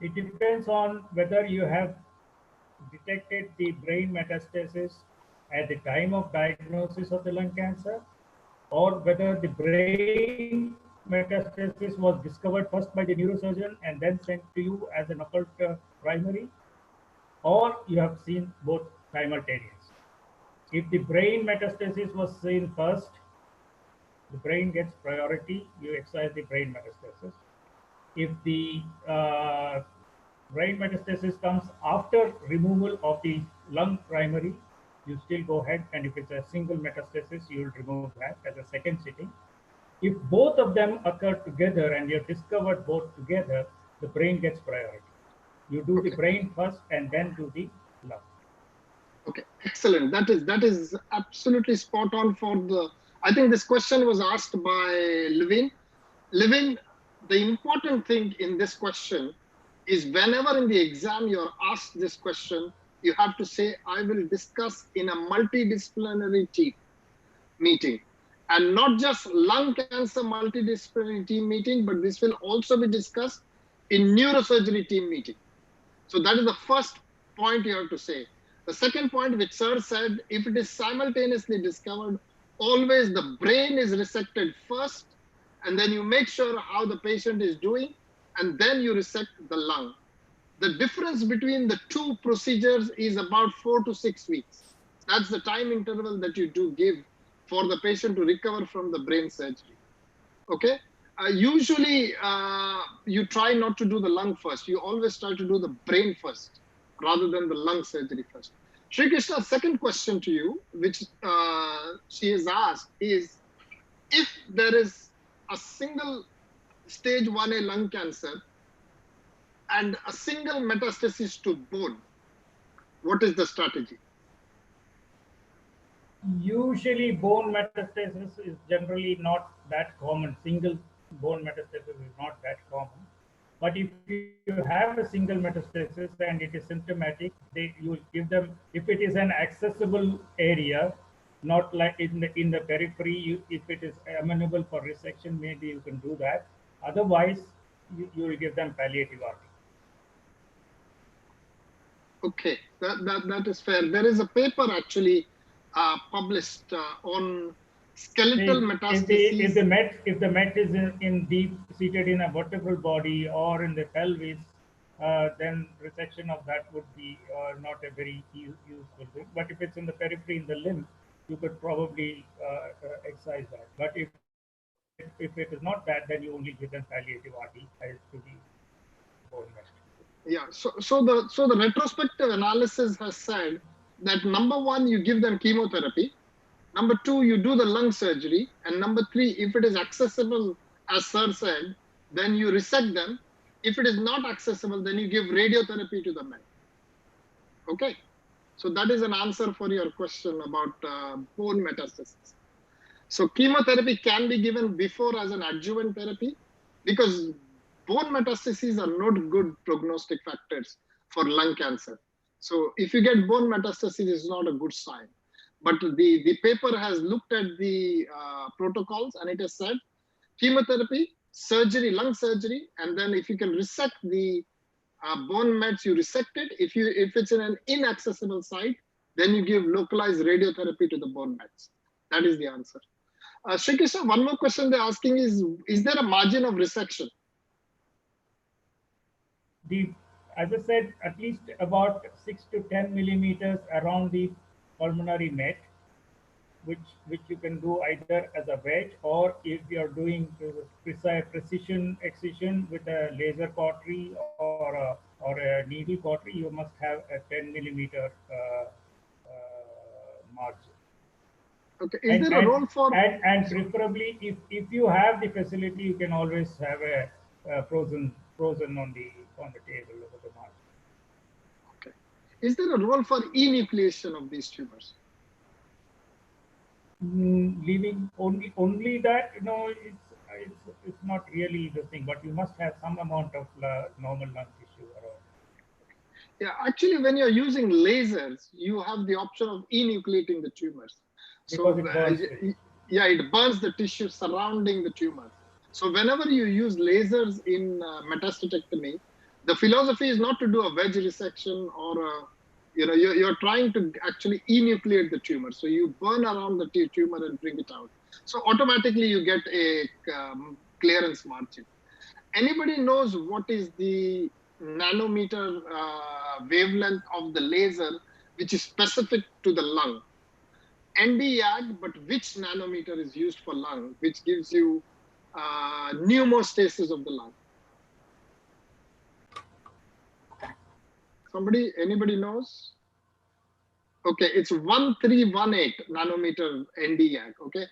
It depends on whether you have detected the brain metastasis at the time of diagnosis of the lung cancer, or whether the brain metastasis was discovered first by the neurosurgeon and then sent to you as an occult primary, or you have seen both simultaneous. If the brain metastasis was seen first, the brain gets priority, you excise the brain metastasis. If the brain metastasis comes after removal of the lung primary, you still go ahead, and if it's a single metastasis, you will remove that as a second sitting. If both of them occur together and you've discovered both together, the brain gets priority. You do the brain first and then do the lung. Okay, excellent. That is absolutely spot on for the. I think this question was asked by Levin. Levin, the important thing in this question is whenever in the exam you're asked this question, you have to say, I will discuss in a multidisciplinary team meeting. And not just lung cancer multidisciplinary team meeting, but this will also be discussed in neurosurgery team meeting. So that is the first point you have to say. The second point, which sir said, if it is simultaneously discovered, always the brain is resected first, and then you make sure how the patient is doing, and then you resect the lung. The difference between the two procedures is about 4 to 6 weeks. That's the time interval that you do give for the patient to recover from the brain surgery. Okay? Usually, you try not to do the lung first. You always try to do the brain first rather than the lung surgery first. Sri Krishna, second question to you, which she has asked is, if there is a single stage 1A lung cancer and a single metastasis to bone, what is the strategy? Usually bone metastasis is generally not that common. Single bone metastasis is not that common. But if you have a single metastasis and it is symptomatic, you will give them, if it is an accessible area, not like in the periphery, if it is amenable for resection, maybe you can do that. Otherwise, you will give them palliative RT. Okay, that is fair. There is a paper actually published on skeletal metastases. If the met is in deep seated in a vertebral body or in the pelvis, then resection of that would be not a very useful thing. But if it's in the periphery, in the limb, you could probably excise that. But if it is not that, then you only give them palliative RT as to the bone met. Yeah, so the retrospective analysis has said that number 1, you give them chemotherapy. Number 2, you do the lung surgery. And number 3, if it is accessible, as sir said, then you resect them. If it is not accessible, then you give radiotherapy to the men. Okay, so that is an answer for your question about bone metastasis. So chemotherapy can be given before as an adjuvant therapy because bone metastases are not good prognostic factors for lung cancer. So if you get bone metastasis, it's not a good sign. But the paper has looked at the protocols and it has said chemotherapy, surgery, lung surgery, and then if you can resect the bone mets, you resect it. If it's in an inaccessible site, then you give localized radiotherapy to the bone mets. That is the answer. Sri Krishna, one more question they're asking is there a margin of resection? As I said, at least about 6 to 10 millimeters around the pulmonary met, which you can do either as a wedge or if you are doing precise precision excision with a laser cautery or a needle cautery, you must have a 10 millimeter margin. Okay. Is there a role for? And preferably, if you have the facility, you can always have a frozen on the table over the margin. Okay. Is there a role for enucleation of these tumors? Leaving only that, it's not really the thing, but you must have some amount of normal lung tissue around. Yeah, actually, when you're using lasers, you have the option of enucleating the tumors. So Because it burns it. yeah, it burns the tissue surrounding the tumor. So whenever you use lasers in metastatectomy, the philosophy is not to do a wedge resection or a, you're trying to actually enucleate the tumor. So you burn around the tumor and bring it out. So automatically you get a clearance margin. Anybody knows what is the nanometer wavelength of the laser, which is specific to the lung? Nd:YAG, but which nanometer is used for lung, which gives you pneumostasis of the lung? Anybody knows? Okay, it's 1318 nanometer Nd:YAG. Okay,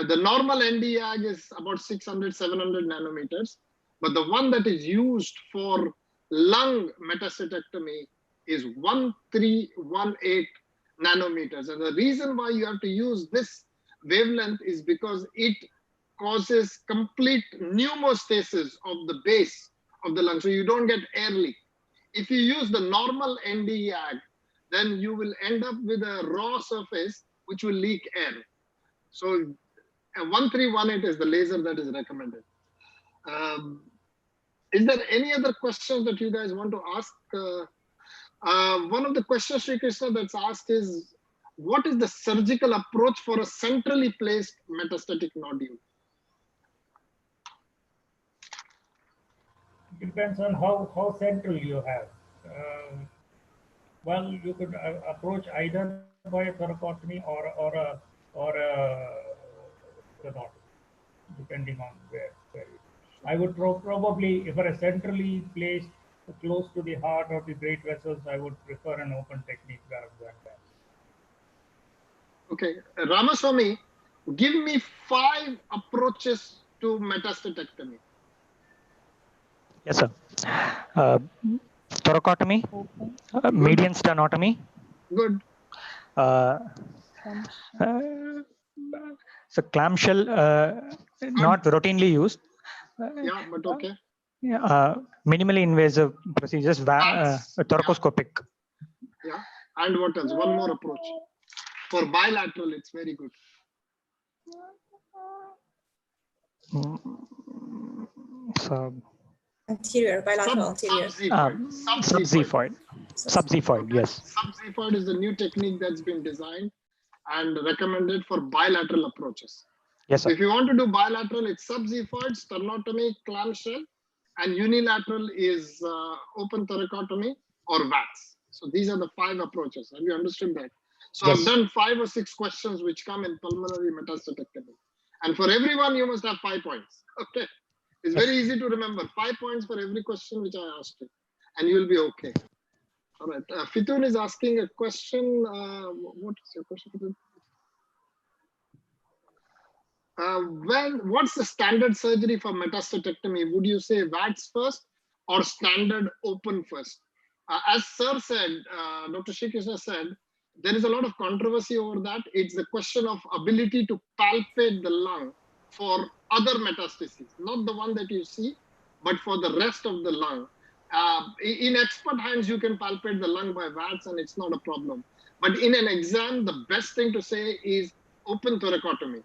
the normal Nd:YAG is about 600, 700 nanometers, but the one that is used for lung metastatectomy is 1318 nanometers. And the reason why you have to use this wavelength is because it causes complete pneumostasis of the base of the lung. So you don't get air leak. If you use the normal Nd:YAG, then you will end up with a raw surface which will leak air. So 1318 is the laser that is recommended. Is there any other questions that you guys want to ask? One of the questions, Srikrishna, that's asked is, what is the surgical approach for a centrally placed metastatic nodule? Depends on how central you have. Well, you could approach either by a thoracotomy or a stenotomy, depending on where you. I would probably, if a centrally placed close to the heart or the great vessels, I would prefer an open technique rather than that. Okay, Ramaswamy, give me 5 approaches to metastatectomy. Yes, sir. Thoracotomy, median stenotomy. Good. So clamshell, not routinely used. Yeah, but okay. Minimally invasive procedures, thoracoscopic. Yeah, and what else? One more approach. For bilateral, it's very good. So Anterior, bilateral anterior. Subxiphoid. Subxiphoid, yes. Subxiphoid is the new technique that's been designed and recommended for bilateral approaches. Yes, sir. If you want to do bilateral, it's subxiphoid, sternotomy, clamshell, and unilateral is open thoracotomy or VATS. So these are the 5 approaches. Have you understood that? So yes. I've done 5 or 6 questions which come in pulmonary metastatectomy. And for everyone, you must have 5 points. Okay. It's very easy to remember. 5 points for every question which I asked you. And you'll be okay. All right. Fitun is asking a question. What is your question, Fitun? What's the standard surgery for metastatectomy? Would you say VATS first or standard open first? As Sir said, Dr. Srikrishna said, there is a lot of controversy over that. It's the question of ability to palpate the lung for other metastases, not the one that you see, but for the rest of the lung. In expert hands, you can palpate the lung by VATS and it's not a problem. But in an exam, the best thing to say is open thoracotomy.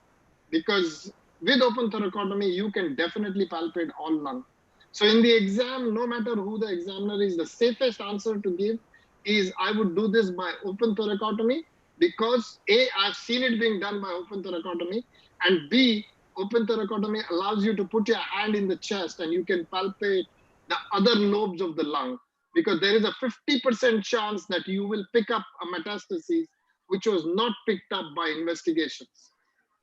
Because with open thoracotomy, you can definitely palpate all lung. So in the exam, no matter who the examiner is, the safest answer to give is I would do this by open thoracotomy because A, I've seen it being done by open thoracotomy, and B, open thoracotomy allows you to put your hand in the chest and you can palpate the other lobes of the lung because there is a 50% chance that you will pick up a metastasis which was not picked up by investigations,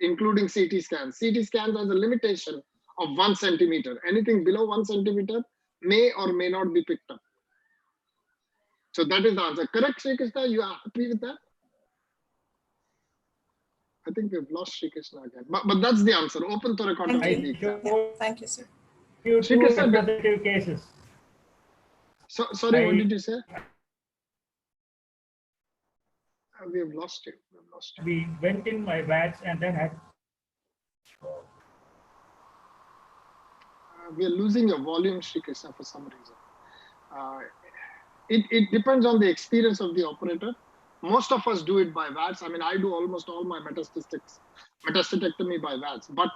including CT scans. CT scans has a limitation of 1 centimeter. Anything below 1 centimeter may or may not be picked up. So that is the answer. Correct, Srikrishna? You are happy with that? I think we've lost Srikrishna again. But that's the answer. Open thoracotomy Thank is the you. exam. Yeah, thank you, sir. You two Srikrishna, representative cases. sorry, what did you say? We have lost you. We have lost you. We went in my VATS and then had. We are losing your volume, Srikrishna, for some reason. It depends on the experience of the operator. Most of us do it by VATS. I mean, I do almost all my metastatectomy by VATS, but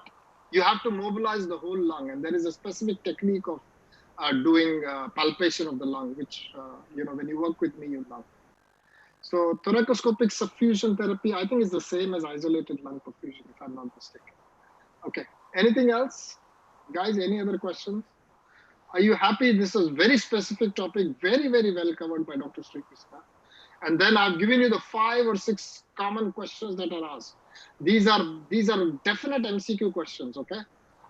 you have to mobilize the whole lung, and there is a specific technique of doing palpation of the lung, which, when you work with me, you know. So thoracoscopic suffusion therapy, I think is the same as isolated lung perfusion, if I'm not mistaken. Okay, anything else? Guys, any other questions? Are you happy? This is very specific topic, very, very well covered by Dr. Srikrishna. And then I've given you the 5 or 6 common questions that are asked. These are definite MCQ questions, okay?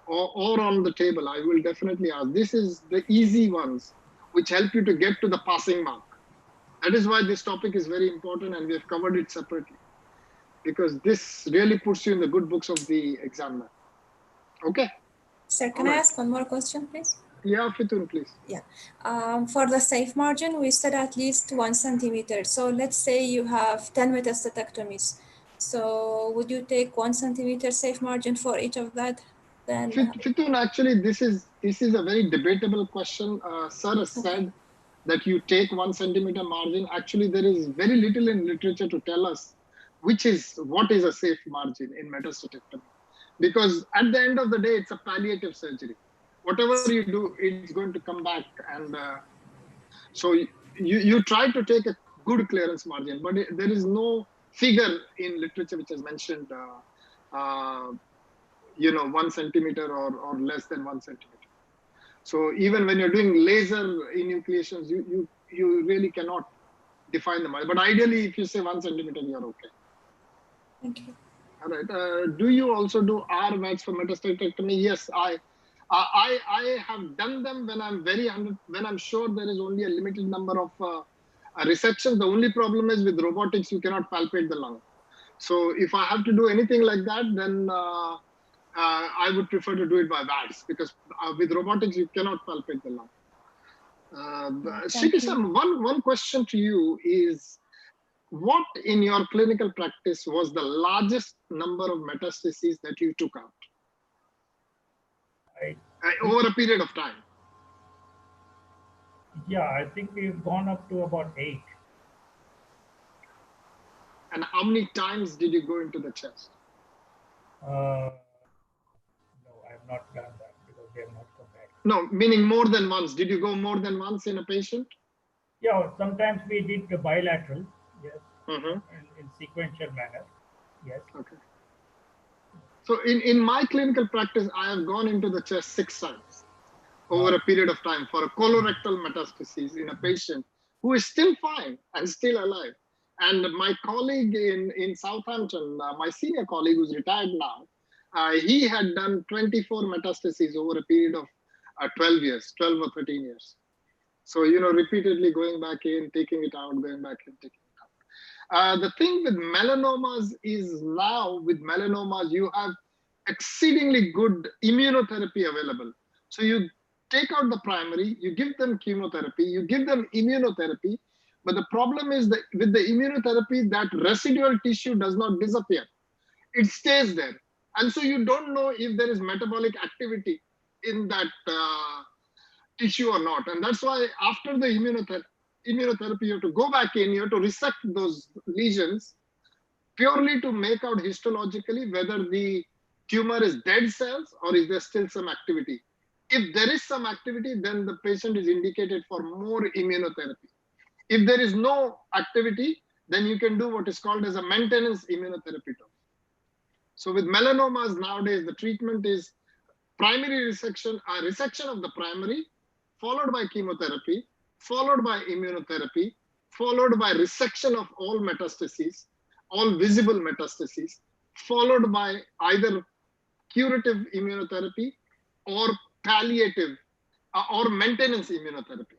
Or on the table, I will definitely ask. This is the easy ones, which help you to get to the passing mark. That is why this topic is very important, and we have covered it separately, because this really puts you in the good books of the examiner. Okay? Sir, can I ask one more question, please? Yeah, Fitun, please. Yeah. For the safe margin, we said at least 1 centimeter. So let's say you have 10 metastatectomies. So would you take 1 centimeter safe margin for each of that? Then Fitun, actually, this is a very debatable question. Sir has said that you take 1 centimeter margin. Actually, there is very little in literature to tell us what is a safe margin in metastatectomy. Because at the end of the day, it's a palliative surgery. Whatever you do, it's going to come back. And so you try to take a good clearance margin, but there is no figure in literature which has mentioned 1 centimeter or less than 1 centimeter. So even when you're doing laser enucleations, you really cannot define the margin. But ideally, if you say 1 centimeter, you're okay. thank you. All right. Do you also do RVATs for metastatectomy? Yes, I have done them when I'm sure there is only a limited number of resections. The only problem is with robotics, you cannot palpate the lung. So if I have to do anything like that, then I would prefer to do it by VATS, because with robotics, you cannot palpate the lung. Srikrishna, one question to you is, what in your clinical practice was the largest number of metastases that you took out over a period of time? Yeah, I think we've gone up to about 8. And how many times did you go into the chest? No, I have not done that because they have not come back. No, meaning more than once. Did you go more than once in a patient? Yeah, sometimes we did the bilateral, yes, in sequential manner, yes. Okay. So in my clinical practice, I have gone into the chest 6 times over a period of time for a colorectal metastasis in a patient who is still fine and still alive. And my colleague in Southampton, my senior colleague who's retired now, he had done 24 metastases over a period of 12 or 13 years. So, repeatedly going back in, taking it out, going back in, taking it out. The thing with melanomas is now with melanomas, you have exceedingly good immunotherapy available. So you take out the primary, you give them chemotherapy, you give them immunotherapy. But the problem is that with the immunotherapy, that residual tissue does not disappear. It stays there. And so you don't know if there is metabolic activity in that tissue or not. And that's why after the immunotherapy, you have to go back in, you have to resect those lesions purely to make out histologically whether the tumor is dead cells or is there still some activity. If there is some activity, then the patient is indicated for more immunotherapy. If there is no activity, then you can do what is called as a maintenance immunotherapy. So with melanomas nowadays, the treatment is primary resection, resection of the primary, followed by chemotherapy, followed by immunotherapy, followed by resection of all metastases, all visible metastases, followed by either curative immunotherapy or palliative or maintenance immunotherapy.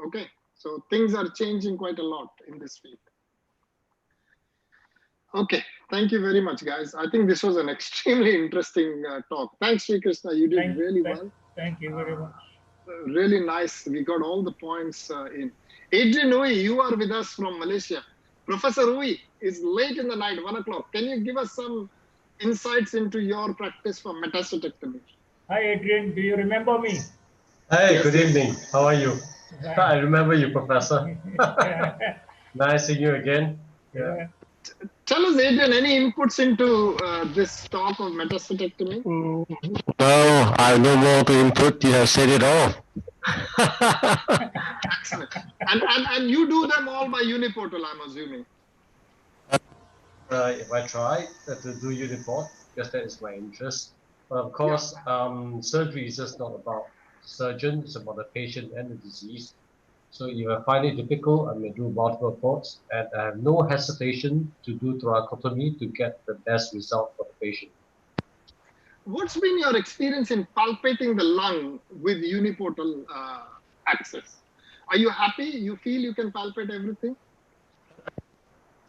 Okay, so things are changing quite a lot in this field. Okay, thank you very much, guys. I think this was an extremely interesting talk. Thanks, Srikrishna. You did really well. Thank you very much. Really nice. We got all the points in. Adrian Uy, you are with us from Malaysia. Professor Uy, it's late in the night, 1 o'clock. Can you give us some insights into your practice for metastatectomy? Hi, Adrian. Do you remember me? Hey, Yes, good yes. evening. How are you? Right. I remember you, Professor. Yeah. Nice seeing you again. Yeah. Tell us, Adrian, any inputs into this talk of metastatectomy? No, I have no more to input. You have said it all. Excellent. And you do them all by uniportal, I'm assuming. If I try to do uniport, because that is my interest. But of course, surgery is just not about the surgeon, it's about the patient and the disease. So if I find it difficult, I may do multiple ports, and I have no hesitation to do thoracotomy to get the best result for the patient. What's been your experience in palpating the lung with uniportal access? Are you happy? You feel you can palpate everything?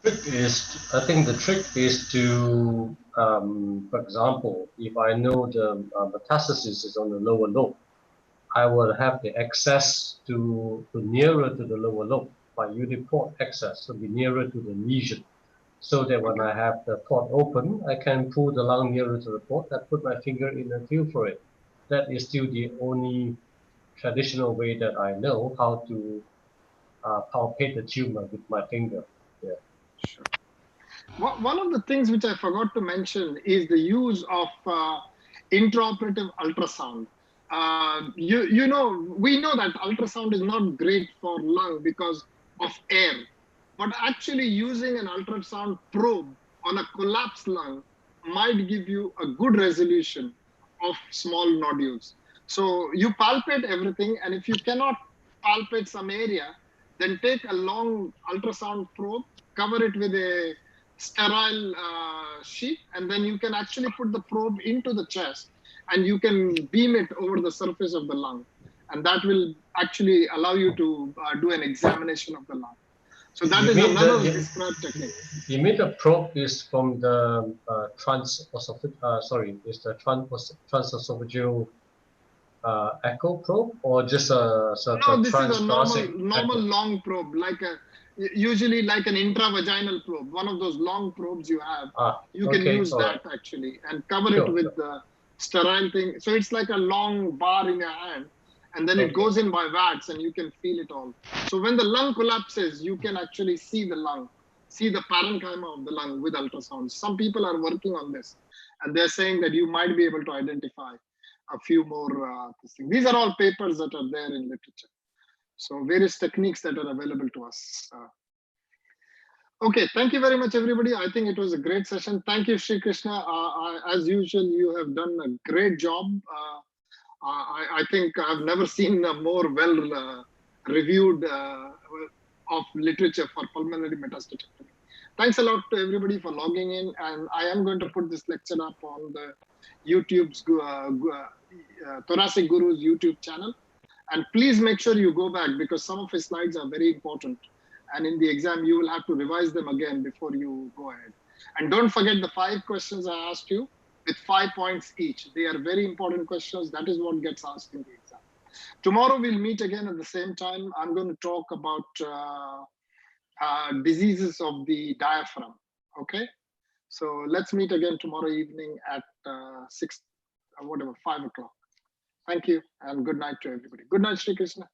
I think the trick is to, for example, if I know the metastasis is on the lower lobe, I will have the access to nearer to the lower lobe by uniport access, so be nearer to the lesion, so that when I have the port open, I can pull the lung nearer to the port and put my finger in and feel for it. That is still the only traditional way that I know how to palpate the tumor with my finger. Yeah. Sure. One of the things which I forgot to mention is the use of intraoperative ultrasound. We know that ultrasound is not great for lung because of air, but actually using an ultrasound probe on a collapsed lung might give you a good resolution of small nodules. So you palpate everything, and if you cannot palpate some area, then take a long ultrasound probe, cover it with a sterile sheet, and then you can actually put the probe into the chest and you can beam it over the surface of the lung. And that will actually allow you to do an examination of the lung. So that is another described technique. You mean the probe is from the transesophageal echo probe, or just a sort of this is a normal echo? long probe, usually like an intravaginal probe, one of those long probes you have. You can use that actually and cover it with the sterile thing. So it's like a long bar in your hand, and then it goes in by VATS and you can feel it all. So when the lung collapses, you can actually see the lung, see the parenchyma of the lung with ultrasound. Some people are working on this, and they're saying that you might be able to identify a few more things. These are all papers that are there in literature. So various techniques that are available to us. Okay, thank you very much, everybody. I think it was a great session. Thank you, Srikrishna. As usual, you have done a great job. I think I've never seen a more well-reviewed of literature for pulmonary metastatectomy. Thanks a lot to everybody for logging in, and I am going to put this lecture up on the YouTube's Thoracic Guru's YouTube channel. And please make sure you go back, because some of his slides are very important. And in the exam, you will have to revise them again before you go ahead. And don't forget the 5 questions I asked you with 5 points each. They are very important questions. That is what gets asked in the exam. Tomorrow we'll meet again at the same time. I'm going to talk about diseases of the diaphragm. Okay. So let's meet again tomorrow evening at 5 o'clock. Thank you, and good night to everybody. Good night, Srikrishna.